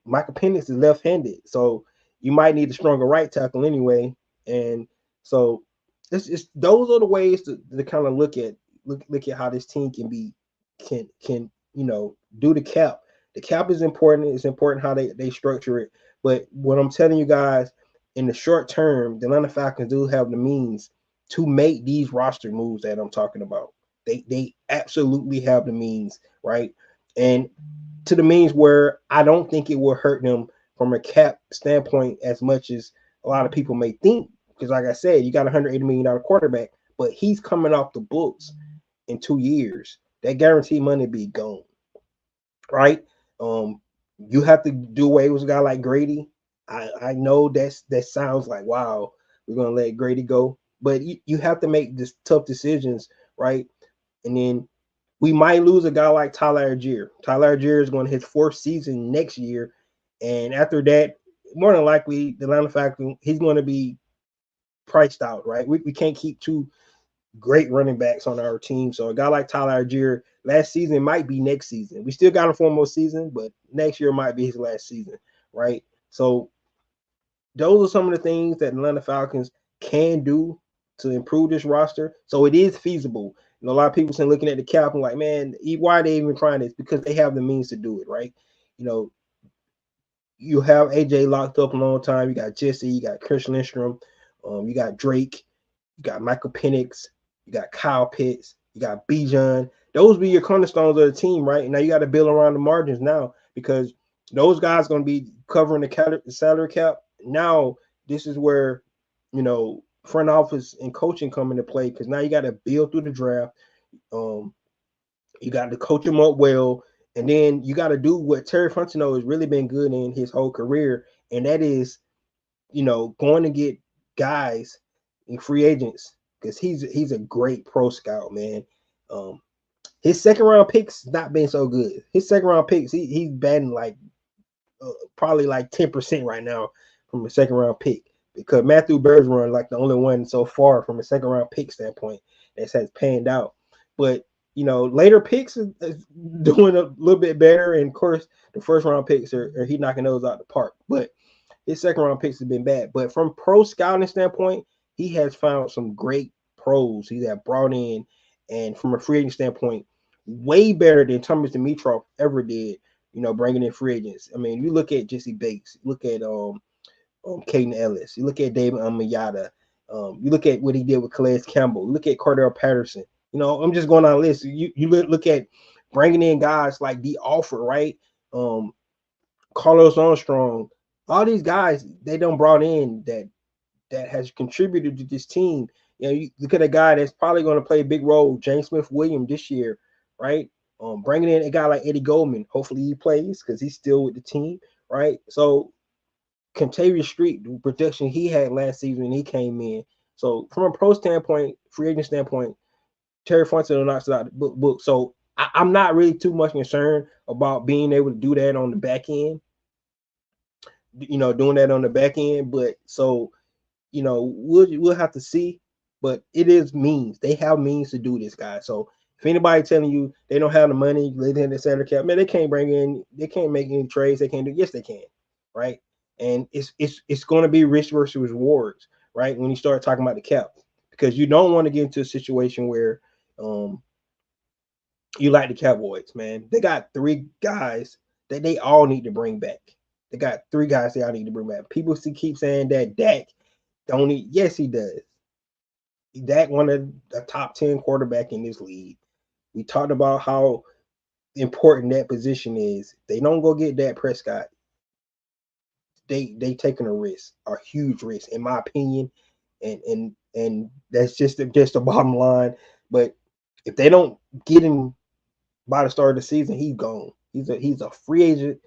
Michael Penix is left-handed, so you might need a stronger right tackle anyway. And so those are the ways to kind of look at how this team can do the cap. The cap is important. It's important how they structure it. But what I'm telling you guys, in the short term, the Atlanta Falcons do have the means to make these roster moves that I'm talking about. They absolutely have the means, right? And to the means where I don't think it will hurt them from a cap standpoint as much as a lot of people may think. Because like I said, you got a $180 million quarterback, but he's coming off the books in 2 years. That guaranteed money be gone, right? You have to do away with a guy like Grady. I know that sounds like, wow, we're gonna let Grady go, but you have to make this tough decisions, right? And then we might lose a guy like Tyler Algier. Tyler Algier is going to his 4th season next year, and after that, more than likely, the Atlanta Falcons, he's going to be priced out, right? We can't keep 2 great running backs on our team. So a guy like Tyler Algier, last season might be next season. We still got him for 1 more season, but next year might be his last season, right? So those are some of the things that Atlanta Falcons can do to improve this roster. So it is feasible. A lot of people saying, looking at the cap and like, man, why are they even trying this? Because they have the means to do it, right? You have AJ locked up a long time. You got Jesse, you got Christian Lindstrom, you got Drake, you got Michael Penix, you got Kyle Pitts, you got Bijan. those be your cornerstones of the team, right? Now you got to build around the margins now because those guys going to be covering the salary cap. Now this is where front office and coaching come into play because now you got to build through the draft. Um, you got to coach them up well, and then you got to do what Terry Fontenot has really been good in his whole career, and that is going to get guys and free agents because he's a great pro scout, man. Um, his second round picks not been so good. His second round picks, he's batting like probably like 10% right now from a second round pick because Matthew Bergeron like the only one so far from a second round pick standpoint that has panned out. But later picks is doing a little bit better, and of course the first round picks are he knocking those out the park. But his second round picks have been bad. But from pro scouting standpoint, he has found some great pros he have brought in, and from a free agent standpoint, way better than Thomas Dimitrov ever did. Bringing in free agents. I mean, you look at Jesse Bates, look at Caden Ellis, you look at David Mayada, you look at what he did with Calais Campbell, look at Cordell Patterson. I'm just going on a list. You look at bringing in guys like the offer, right? Carlos Armstrong, all these guys they done brought in that has contributed to this team. You look at a guy that's probably going to play a big role, James Smith-Williams this year, right? Bringing in a guy like Eddie Goldman, hopefully he plays because he's still with the team, right? So Contavious Street, the production he had last season when he came in. So from a pro standpoint, free agent standpoint, Terry Fontenot knocks it out the book. So I'm not really too much concerned about being able to do that on the back end. Doing that on the back end, but so we'll have to see. But it is means they have means to do this, guys. So if anybody telling you they don't have the money, living in the salary cap, man, they can't make any trades. They can't do. Yes, they can, right? And it's going to be risk versus rewards, right? When you start talking about the cap, because you don't want to get into a situation where you like the Cowboys, man. They got three guys that they all need to bring back. They got three guys they all need to bring back. People keep saying that Dak don't need. Yes, he does. Dak one of the top 10 quarterback in this league. We talked about how important that position is. They don't go get Dak Prescott. They taking a risk, a huge risk, in my opinion, and that's just the bottom line. But if they don't get him by the start of the season, he's gone. He's a free agent.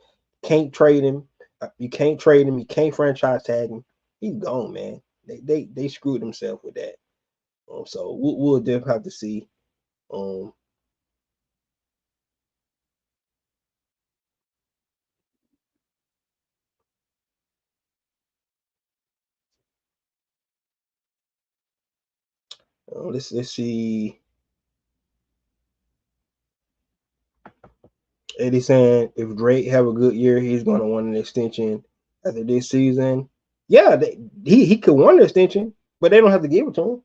Can't trade him. You can't trade him. You can't franchise tag him. He's gone, man. They screwed themselves with that. So we'll definitely have to see. Um, let's see. Eddie saying if Drake have a good year, he's going to want an extension after this season. Yeah, he could want an extension, but they don't have to give it to him.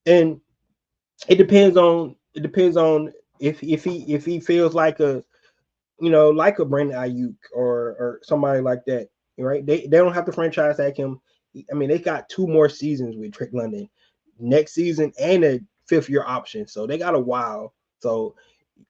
And it depends on if he feels like like a Brandon Ayuk or somebody like that, right? They don't have to franchise tag him. I mean, they got 2 more seasons with Drake London next season and a 5th-year option, so they got a while. So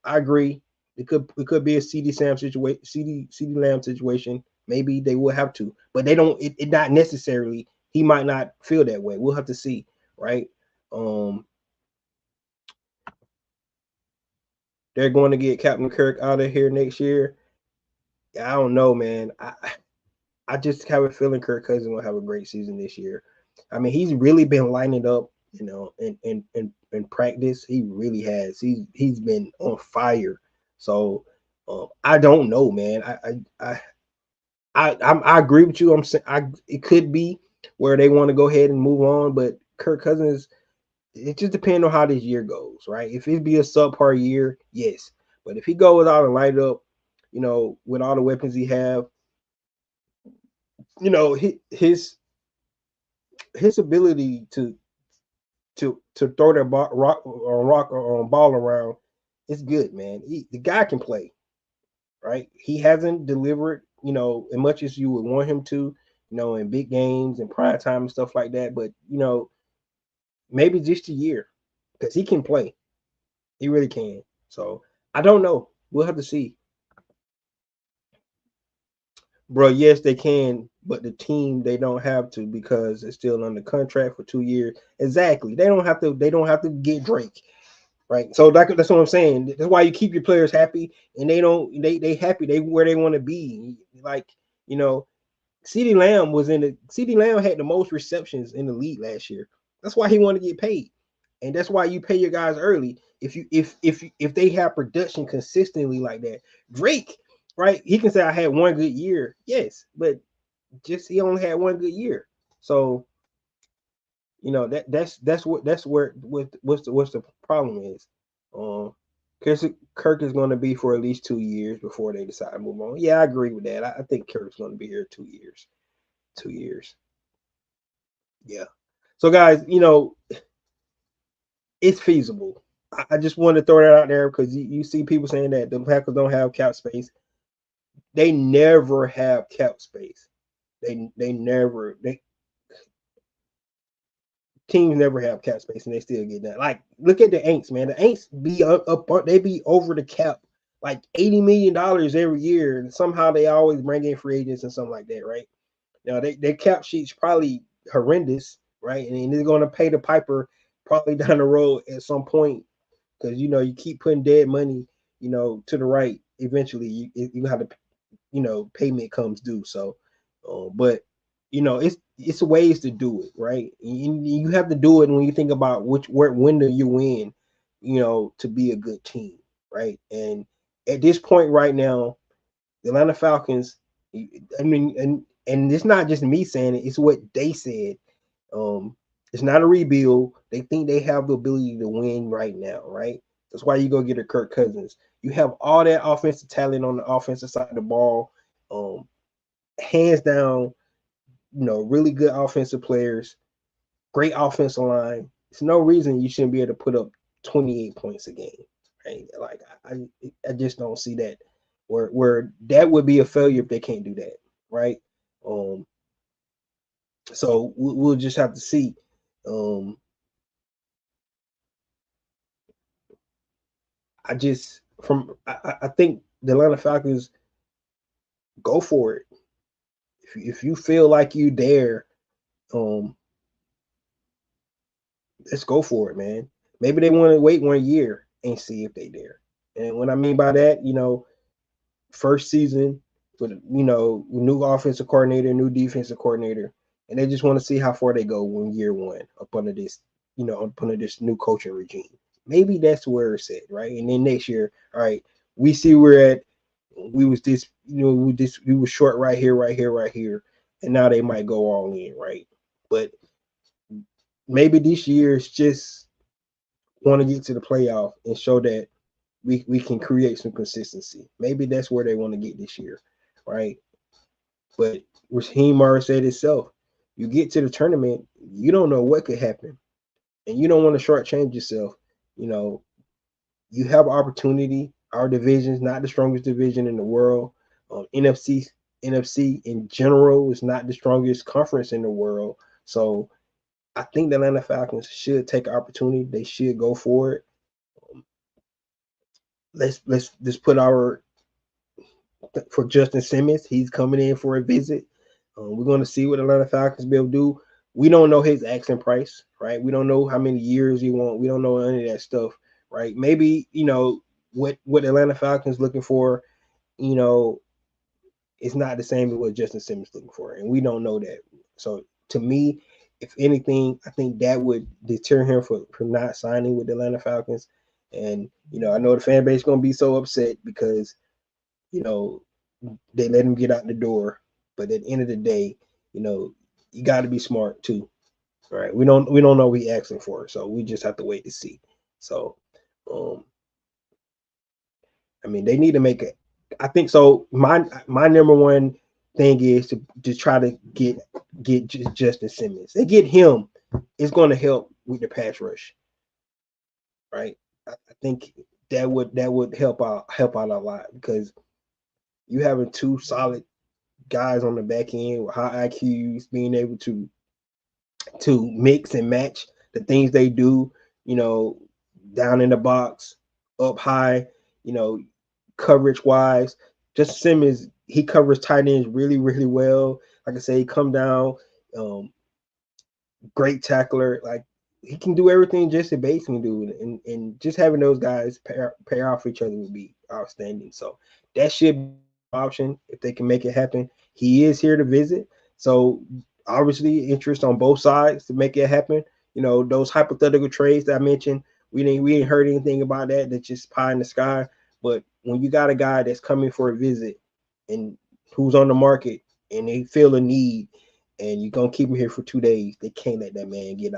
I agree. It could be a CD Sam situation, CD Lamb situation. Maybe they will have to, but they don't. It not necessarily. He might not feel that way. We'll have to see, right? Um, they're going to get Captain Kirk out of here next year. I don't know, man. I just have a feeling Kirk Cousins will have a great season this year. I mean, he's really been lining up, in practice. He really has. He's been on fire. So I don't know, man. I agree with you. I'm saying it could be where they want to go ahead and move on, but Kirk Cousins, it just depends on how this year goes, right? If it be a subpar year, yes. But if he goes out and light up, with all the weapons he have, his ability to throw that rock or ball around is good, man. The guy can play, right? He hasn't delivered, as much as you would want him to, in big games and prime time and stuff like that. But maybe just a year because he can play. He really can. So I don't know. We'll have to see. Bro, yes, they can, but the team they don't have to because it's still under contract for 2 years. Exactly. They don't have to get Drake. Right. So that's what I'm saying. That's why you keep your players happy and they happy, they where they want to be. Like, you know, CD Lamb had the most receptions in the league last year. That's why he wanted to get paid. And that's why you pay your guys early. If they have production consistently like that. Drake, right? He can say I had one good year. Yes, but just he only had one good year. So, that's where what's the problem is. Um Kirk is going to be for at least 2 years before they decide to move on. Yeah, I agree with that. I think Kirk's going to be here 2 years. 2 years. Yeah. So guys, it's feasible. I just want to throw that out there because you see people saying that the Packers don't have cap space. They never have cap space. They never they teams never have cap space and they still get that. Like, look at the Aints, man. The Aints be up, they be over the cap like $80 million every year, and somehow they always bring in free agents and something like that, right? Now their cap sheet's probably horrendous, right? And they're going to pay the piper probably down the road at some point because you keep putting dead money, to the right. Eventually, you have to, payment comes due. So, but it's ways to do it, right? You have to do it when you think about where window you're in, to be a good team, right? And at this point right now, the Atlanta Falcons, I mean, and it's not just me saying it; it's what they said. Um, it's not a rebuild. They think they have the ability to win right now, right? That's why you go get a Kirk Cousins. You have all that offensive talent on the offensive side of the ball. Um, Hands down, really good offensive players, great offensive line. There's no reason you shouldn't be able to put up 28 points a game, right? Like I just don't see that where that would be a failure if they can't do that, right? Um, so we'll just have to see. Um, I think the Atlanta Falcons go for it. If you feel like you dare, um, let's go for it, man. Maybe they want to wait 1 year and see if they dare. And what I mean by that, first season with new offensive coordinator, new defensive coordinator, and they just want to see how far they go when year one up under this, up under this new coaching regime. Maybe that's where it's at, right? And then next year, all right, we see we're at. We was this, we were short right here, right here, right here, and now they might go all in, right? But maybe this year is just want to get to the playoff and show that we can create some consistency. Maybe that's where they want to get this year, right? But Raheem already said itself. You get to the tournament, you don't know what could happen, and you don't want to shortchange yourself. You know, you have opportunity. Our division is not the strongest division in the world. NFC in general is not the strongest conference in the world. So I think the Atlanta Falcons should take opportunity. They should go for it. Let's just put our for Justin Simmons. He's coming in for a visit. We're going to see what Atlanta Falcons be able to do. We don't know his asking price, right? We don't know how many years he want. We don't know any of that stuff, right? Maybe what Atlanta Falcons looking for, you know, it's not the same as what Justin Simmons looking for, and we don't know that. So to me, if anything, I think that would deter him from not signing with the Atlanta Falcons. And I know the fan base is going to be so upset because you know they let him get out the door. But at the end of the day, you got to be smart too. All right, we don't know what he's asking for, so we just have to wait to see. So, um, I mean, they need to make it. I think so. My number one thing is to try to get Justin Simmons. They get him, it's going to help with the pass rush, right? I think that would help out a lot because you having two solid guys on the back end with high IQs being able to mix and match the things they do, down in the box. up high, you know, coverage wise. Justin Simmons, he covers tight ends really, really well. Like I say, he come down, um, great tackler. Like he can do everything Jesse Bates can do, and just having those guys pair off each other would be outstanding. So that should be an option if they can make it happen. He is here to visit, so obviously interest on both sides to make it happen. You know, those hypothetical trades that I mentioned, we ain't heard anything about that. That's just pie in the sky. But when you got a guy that's coming for a visit and who's on the market and they feel a need and you're gonna keep him here for 2 days, they can't let that man get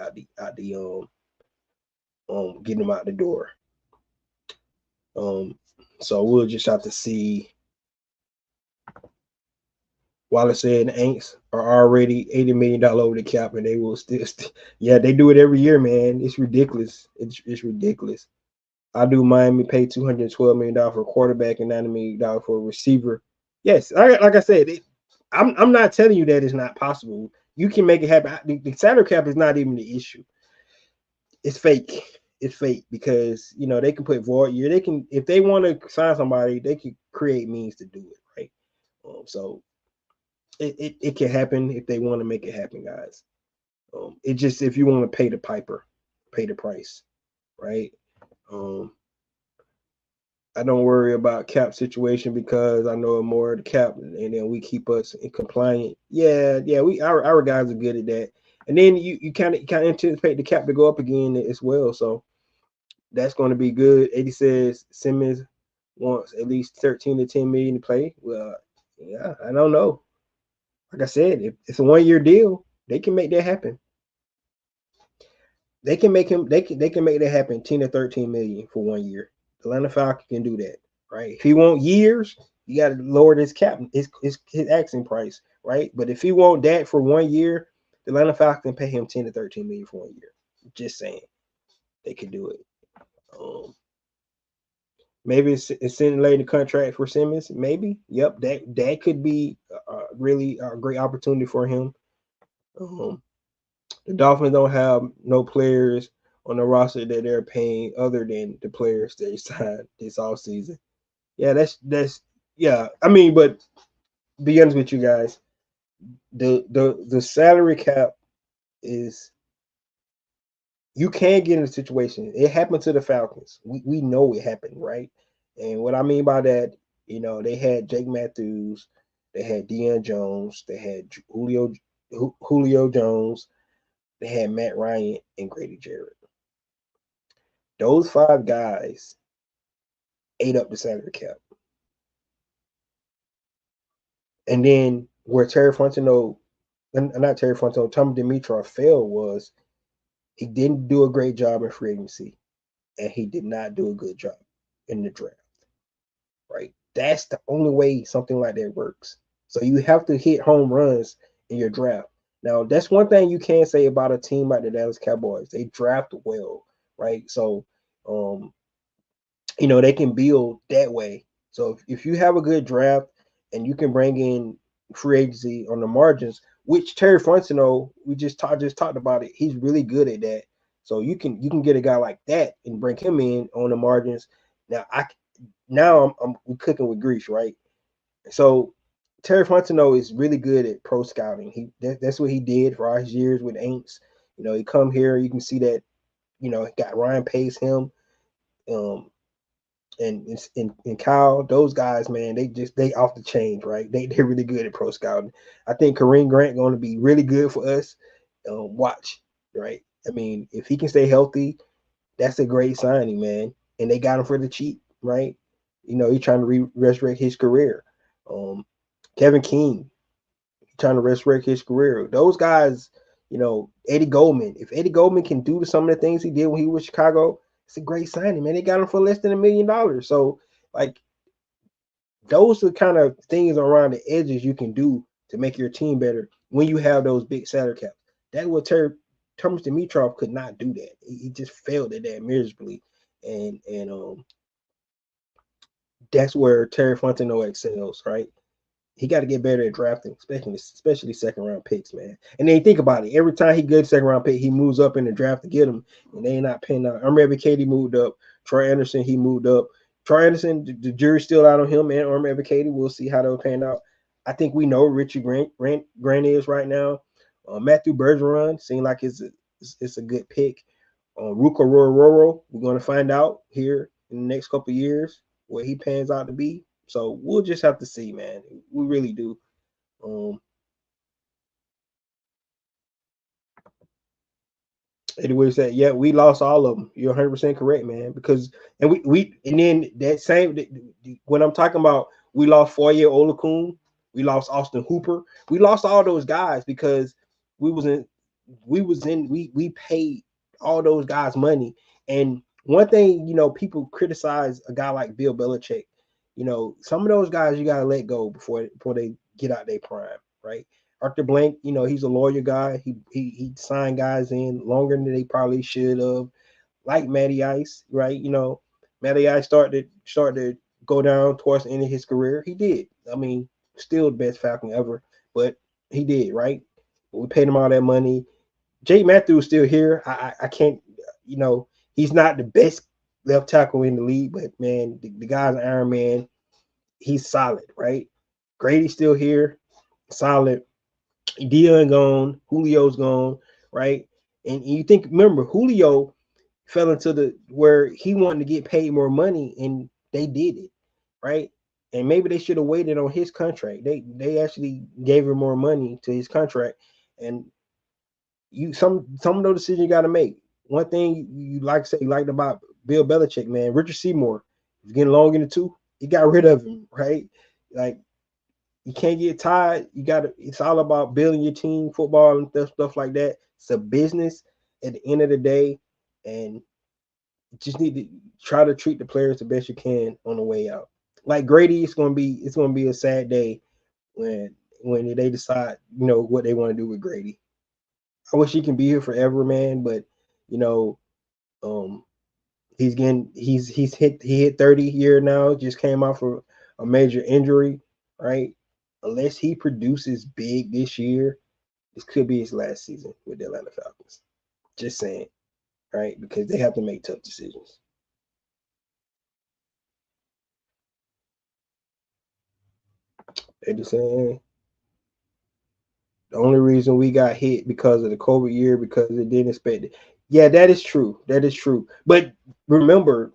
get him out the door. Um, so we'll just have to see. Wallace said the Aints are already $80 million over the cap, and they will still, yeah, they do it every year, man. It's ridiculous. It's ridiculous. I do Miami pay $212 million for a quarterback and $90 million for a receiver. Yes, like I said, I'm not telling you that it's not possible. You can make it happen. The salary cap is not even the issue. It's fake. It's fake because they can put void year. They can, if they want to sign somebody, they can create means to do it, right? So it can happen if they want to make it happen, guys. It just, if you want to pay the piper, pay the price, right? I don't worry about cap situation because I know more of the cap, and then we keep us in compliant. Yeah, our guys are good at that. And then you kind of anticipate the cap to go up again as well. So that's going to be good. 80 says Simmons wants at least 13 to 10 million to play. Well, yeah, I don't know. Like I said, if it's a 1-year deal, they can make that happen. They can make that happen 10 to 13 million for 1 year. The Atlanta Falcons can do that, right? If he want years, you got to lower his cap, his asking price, right? But if he want that for 1 year, the Atlanta Falcons can pay him 10 to 13 million for 1 year. Just saying, they could do it. Maybe it's in the contract for Simmons. Maybe, yep, that could be really a great opportunity for him. The Dolphins don't have no players on the roster that they're paying other than the players they signed this offseason. Yeah, that's yeah. I mean, but be honest with you guys, the salary cap is, you can get in a situation. It happened to the Falcons. We know it happened, right? And what I mean by that, they had Jake Matthews, they had Deion Jones, they had Julio Jones, they had Matt Ryan and Grady Jarrett. Those 5 guys ate up the salary cap. And then where Terry Fontenot, not Terry Fontenot, Tom Dimitrov failed was he didn't do a great job in free agency, and he did not do a good job in the draft. Right? That's the only way something like that works. So you have to hit home runs in your draft. Now, that's one thing you can say about a team like the Dallas Cowboys. They draft well, right? So, they can build that way. So if you have a good draft and you can bring in free agency on the margins, which Terry Fontenot, we just talked about it. He's really good at that. So you can get a guy like that and bring him in on the margins. Now I'm cooking with grease, right? So Terry Fontenot is really good at pro scouting. That's what he did for all his years with Aints. He come here, you can see that. Got Ryan Pace, him, and Kyle. Those guys, man, they off the chain, right? They're really good at pro scouting. I think Kareem Grant going to be really good for us. Watch, right? I mean, if he can stay healthy, that's a great signing, man. And they got him for the cheap, right? He's trying to resurrect his career. Kevin King, trying to resurrect his career. Those guys, Eddie Goldman. If Eddie Goldman can do some of the things he did when he was Chicago, it's a great signing, man. They got him for less than $1 million. So, like, those are the kind of things around the edges you can do to make your team better when you have those big salary caps. That's what Thomas Dimitrov could not do that. He just failed at that miserably. And that's where Terry Fontenot excels, right? He got to get better at drafting, especially second round picks, man. And then think about it. Every time he gets second round pick, he moves up in the draft to get him, and they ain't not paying out. I remember Katie moved up Troy Anderson, he moved up. Troy Anderson, the jury's still out on him and Armor Advocated. We'll see how they'll pan out. I think we know Richie Grant is right now. Matthew Bergeron seemed like it's a good pick. Ruka Rororo, we're going to find out here in the next couple of years where he pans out to be. So we'll just have to see, man. We really do. Anyway, said, yeah, we lost all of them. You're 100% correct, man. Because and then that same when I'm talking about we lost Foye Olakun, we lost Austin Hooper, we lost all those guys because we was in we paid all those guys money. And one thing, people criticize a guy like Bill Belichick. Some of those guys you gotta let go before they get out their prime, right? Arthur Blank, he's a lawyer guy. He signed guys in longer than they probably should have. Like Matty Ice, right? Matty Ice started to go down towards the end of his career. He did. I mean, still the best Falcon ever, but he did, right? We paid him all that money. Jake Matthews is still here. I can't, he's not the best left tackle in the league, but man, the guy's an Iron Man. He's solid, right? Grady's still here, solid. Dion gone, Julio's gone, right? And you remember, Julio fell into the where he wanted to get paid more money, and they did it, right? And maybe they should have waited on his contract. They actually gave him more money to his contract, and some of those decisions you got to make. One thing you liked about Bill Belichick, man, Richard Seymour was getting long in the tooth. He got rid of him, right? Like, you can't get tired. It's all about building your team, football and stuff like that. It's a business at the end of the day, and you just need to try to treat the players the best you can on the way out. Like Grady, it's gonna be a sad day when they decide, what they want to do with Grady. I wish he can be here forever, man, but you know, um, he hit 30 year now, just came off of a major injury, right? Unless he produces big this year, this could be his last season with the Atlanta Falcons. Just saying, right? Because they have to make tough decisions. They just saying the only reason we got hit because of the COVID year because it didn't expect it. Yeah, that is true. That is true. But remember,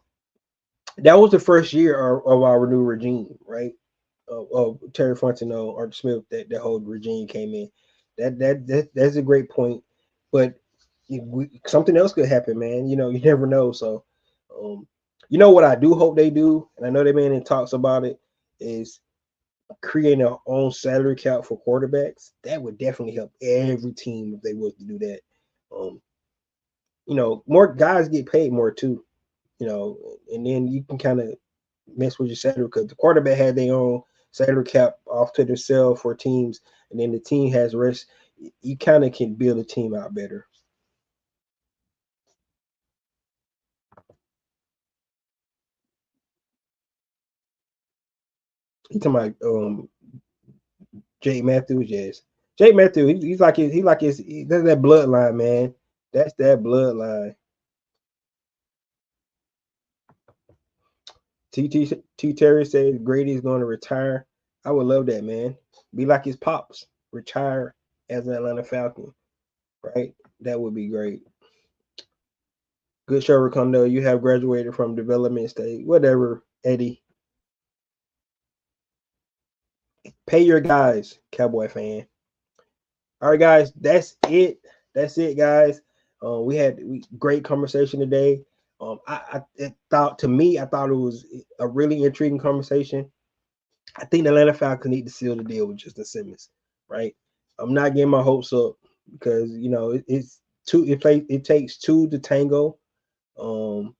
that was the first year of our new regime, right? Of Terry Fontenot, Art Smith, that whole regime came in. That's a great point. But something else could happen, man. You never know. So, um, what I do hope they do, and I know they've been in talks about it, is creating their own salary cap for quarterbacks. That would definitely help every team if they was to do that. Um, more guys get paid more too. And then you can kind of mess with your salary because the quarterback had their own salary cap off to themselves for teams, and then the team has rest. You kind of can build a team out better. You talking about Jake Matthews? Yes, Jake Matthews. He's like that's that bloodline, man. That's that bloodline. T Terry says Grady's going to retire. I would love that, man. Be like his pops, retire as an Atlanta Falcon, right? That would be great. Good show, Racondo. You have graduated from development stage. Whatever, Eddie. Pay your guys, Cowboy fan. All right, guys. That's it. That's it, guys. We had great conversation today. I thought it was a really intriguing conversation. I think the Atlanta Falcons need to seal the deal with Justin Simmons, right? I'm not getting my hopes up because it's two. It takes two to tango. Um,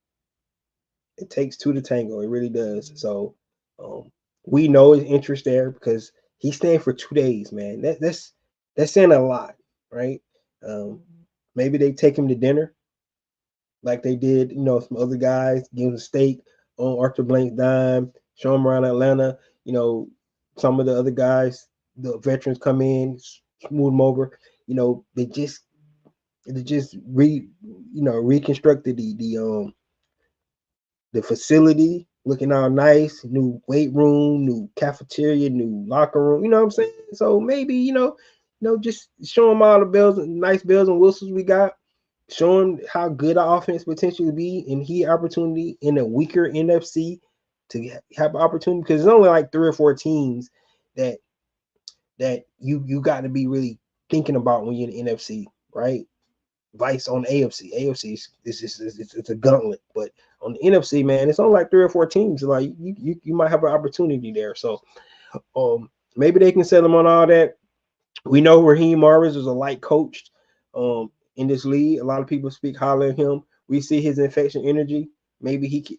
it takes two to tango. It really does. So um, we know his interest there because he's staying for 2 days, man. That's saying a lot, right? Um, maybe they take him to dinner like they did, some other guys, give him a steak on Arthur Blank's dime, show him around Atlanta. Some of the other guys, the veterans come in, smooth them over. They just reconstructed the facility looking all nice, new weight room, new cafeteria, new locker room. You know what I'm saying? So maybe just show them all the nice bells and whistles we got. Show them how good our offense potentially be, and he opportunity in a weaker NFC to have an opportunity, because there's only like 3 or 4 teams that you got to be really thinking about when you're in the NFC, right? Vice on the AFC. AFC it's a gauntlet, but on the NFC, man, it's only like 3 or 4 teams. Like you might have an opportunity there. So maybe they can sell them on all that. We know Raheem Morris is a light coached in this league. A lot of people speak highly of him. We see his infection energy. Maybe he could,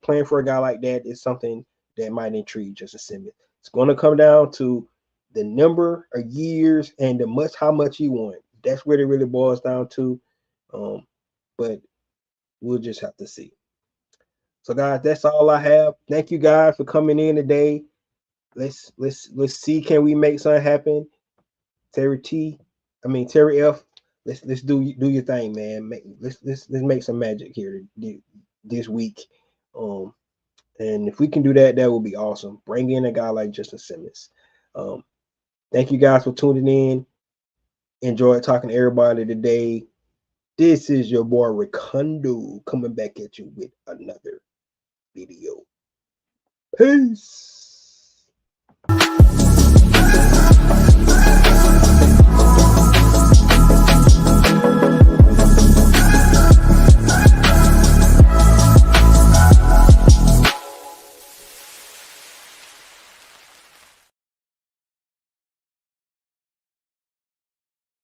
playing for a guy like that is something that might intrigue Justin Simmons. It's going to come down to the number of years and how much he won. That's what it really boils down to. But we'll just have to see. So guys, that's all I have. Thank you guys for coming in today. Let's see, can we make something happen? Terry F. Let's do your thing, man. Let's make some magic here this week. And if we can do that, that would be awesome. Bring in a guy like Justin Simmons. Thank you guys for tuning in. Enjoyed talking to everybody today. This is your boy Ricondo coming back at you with another video. Peace.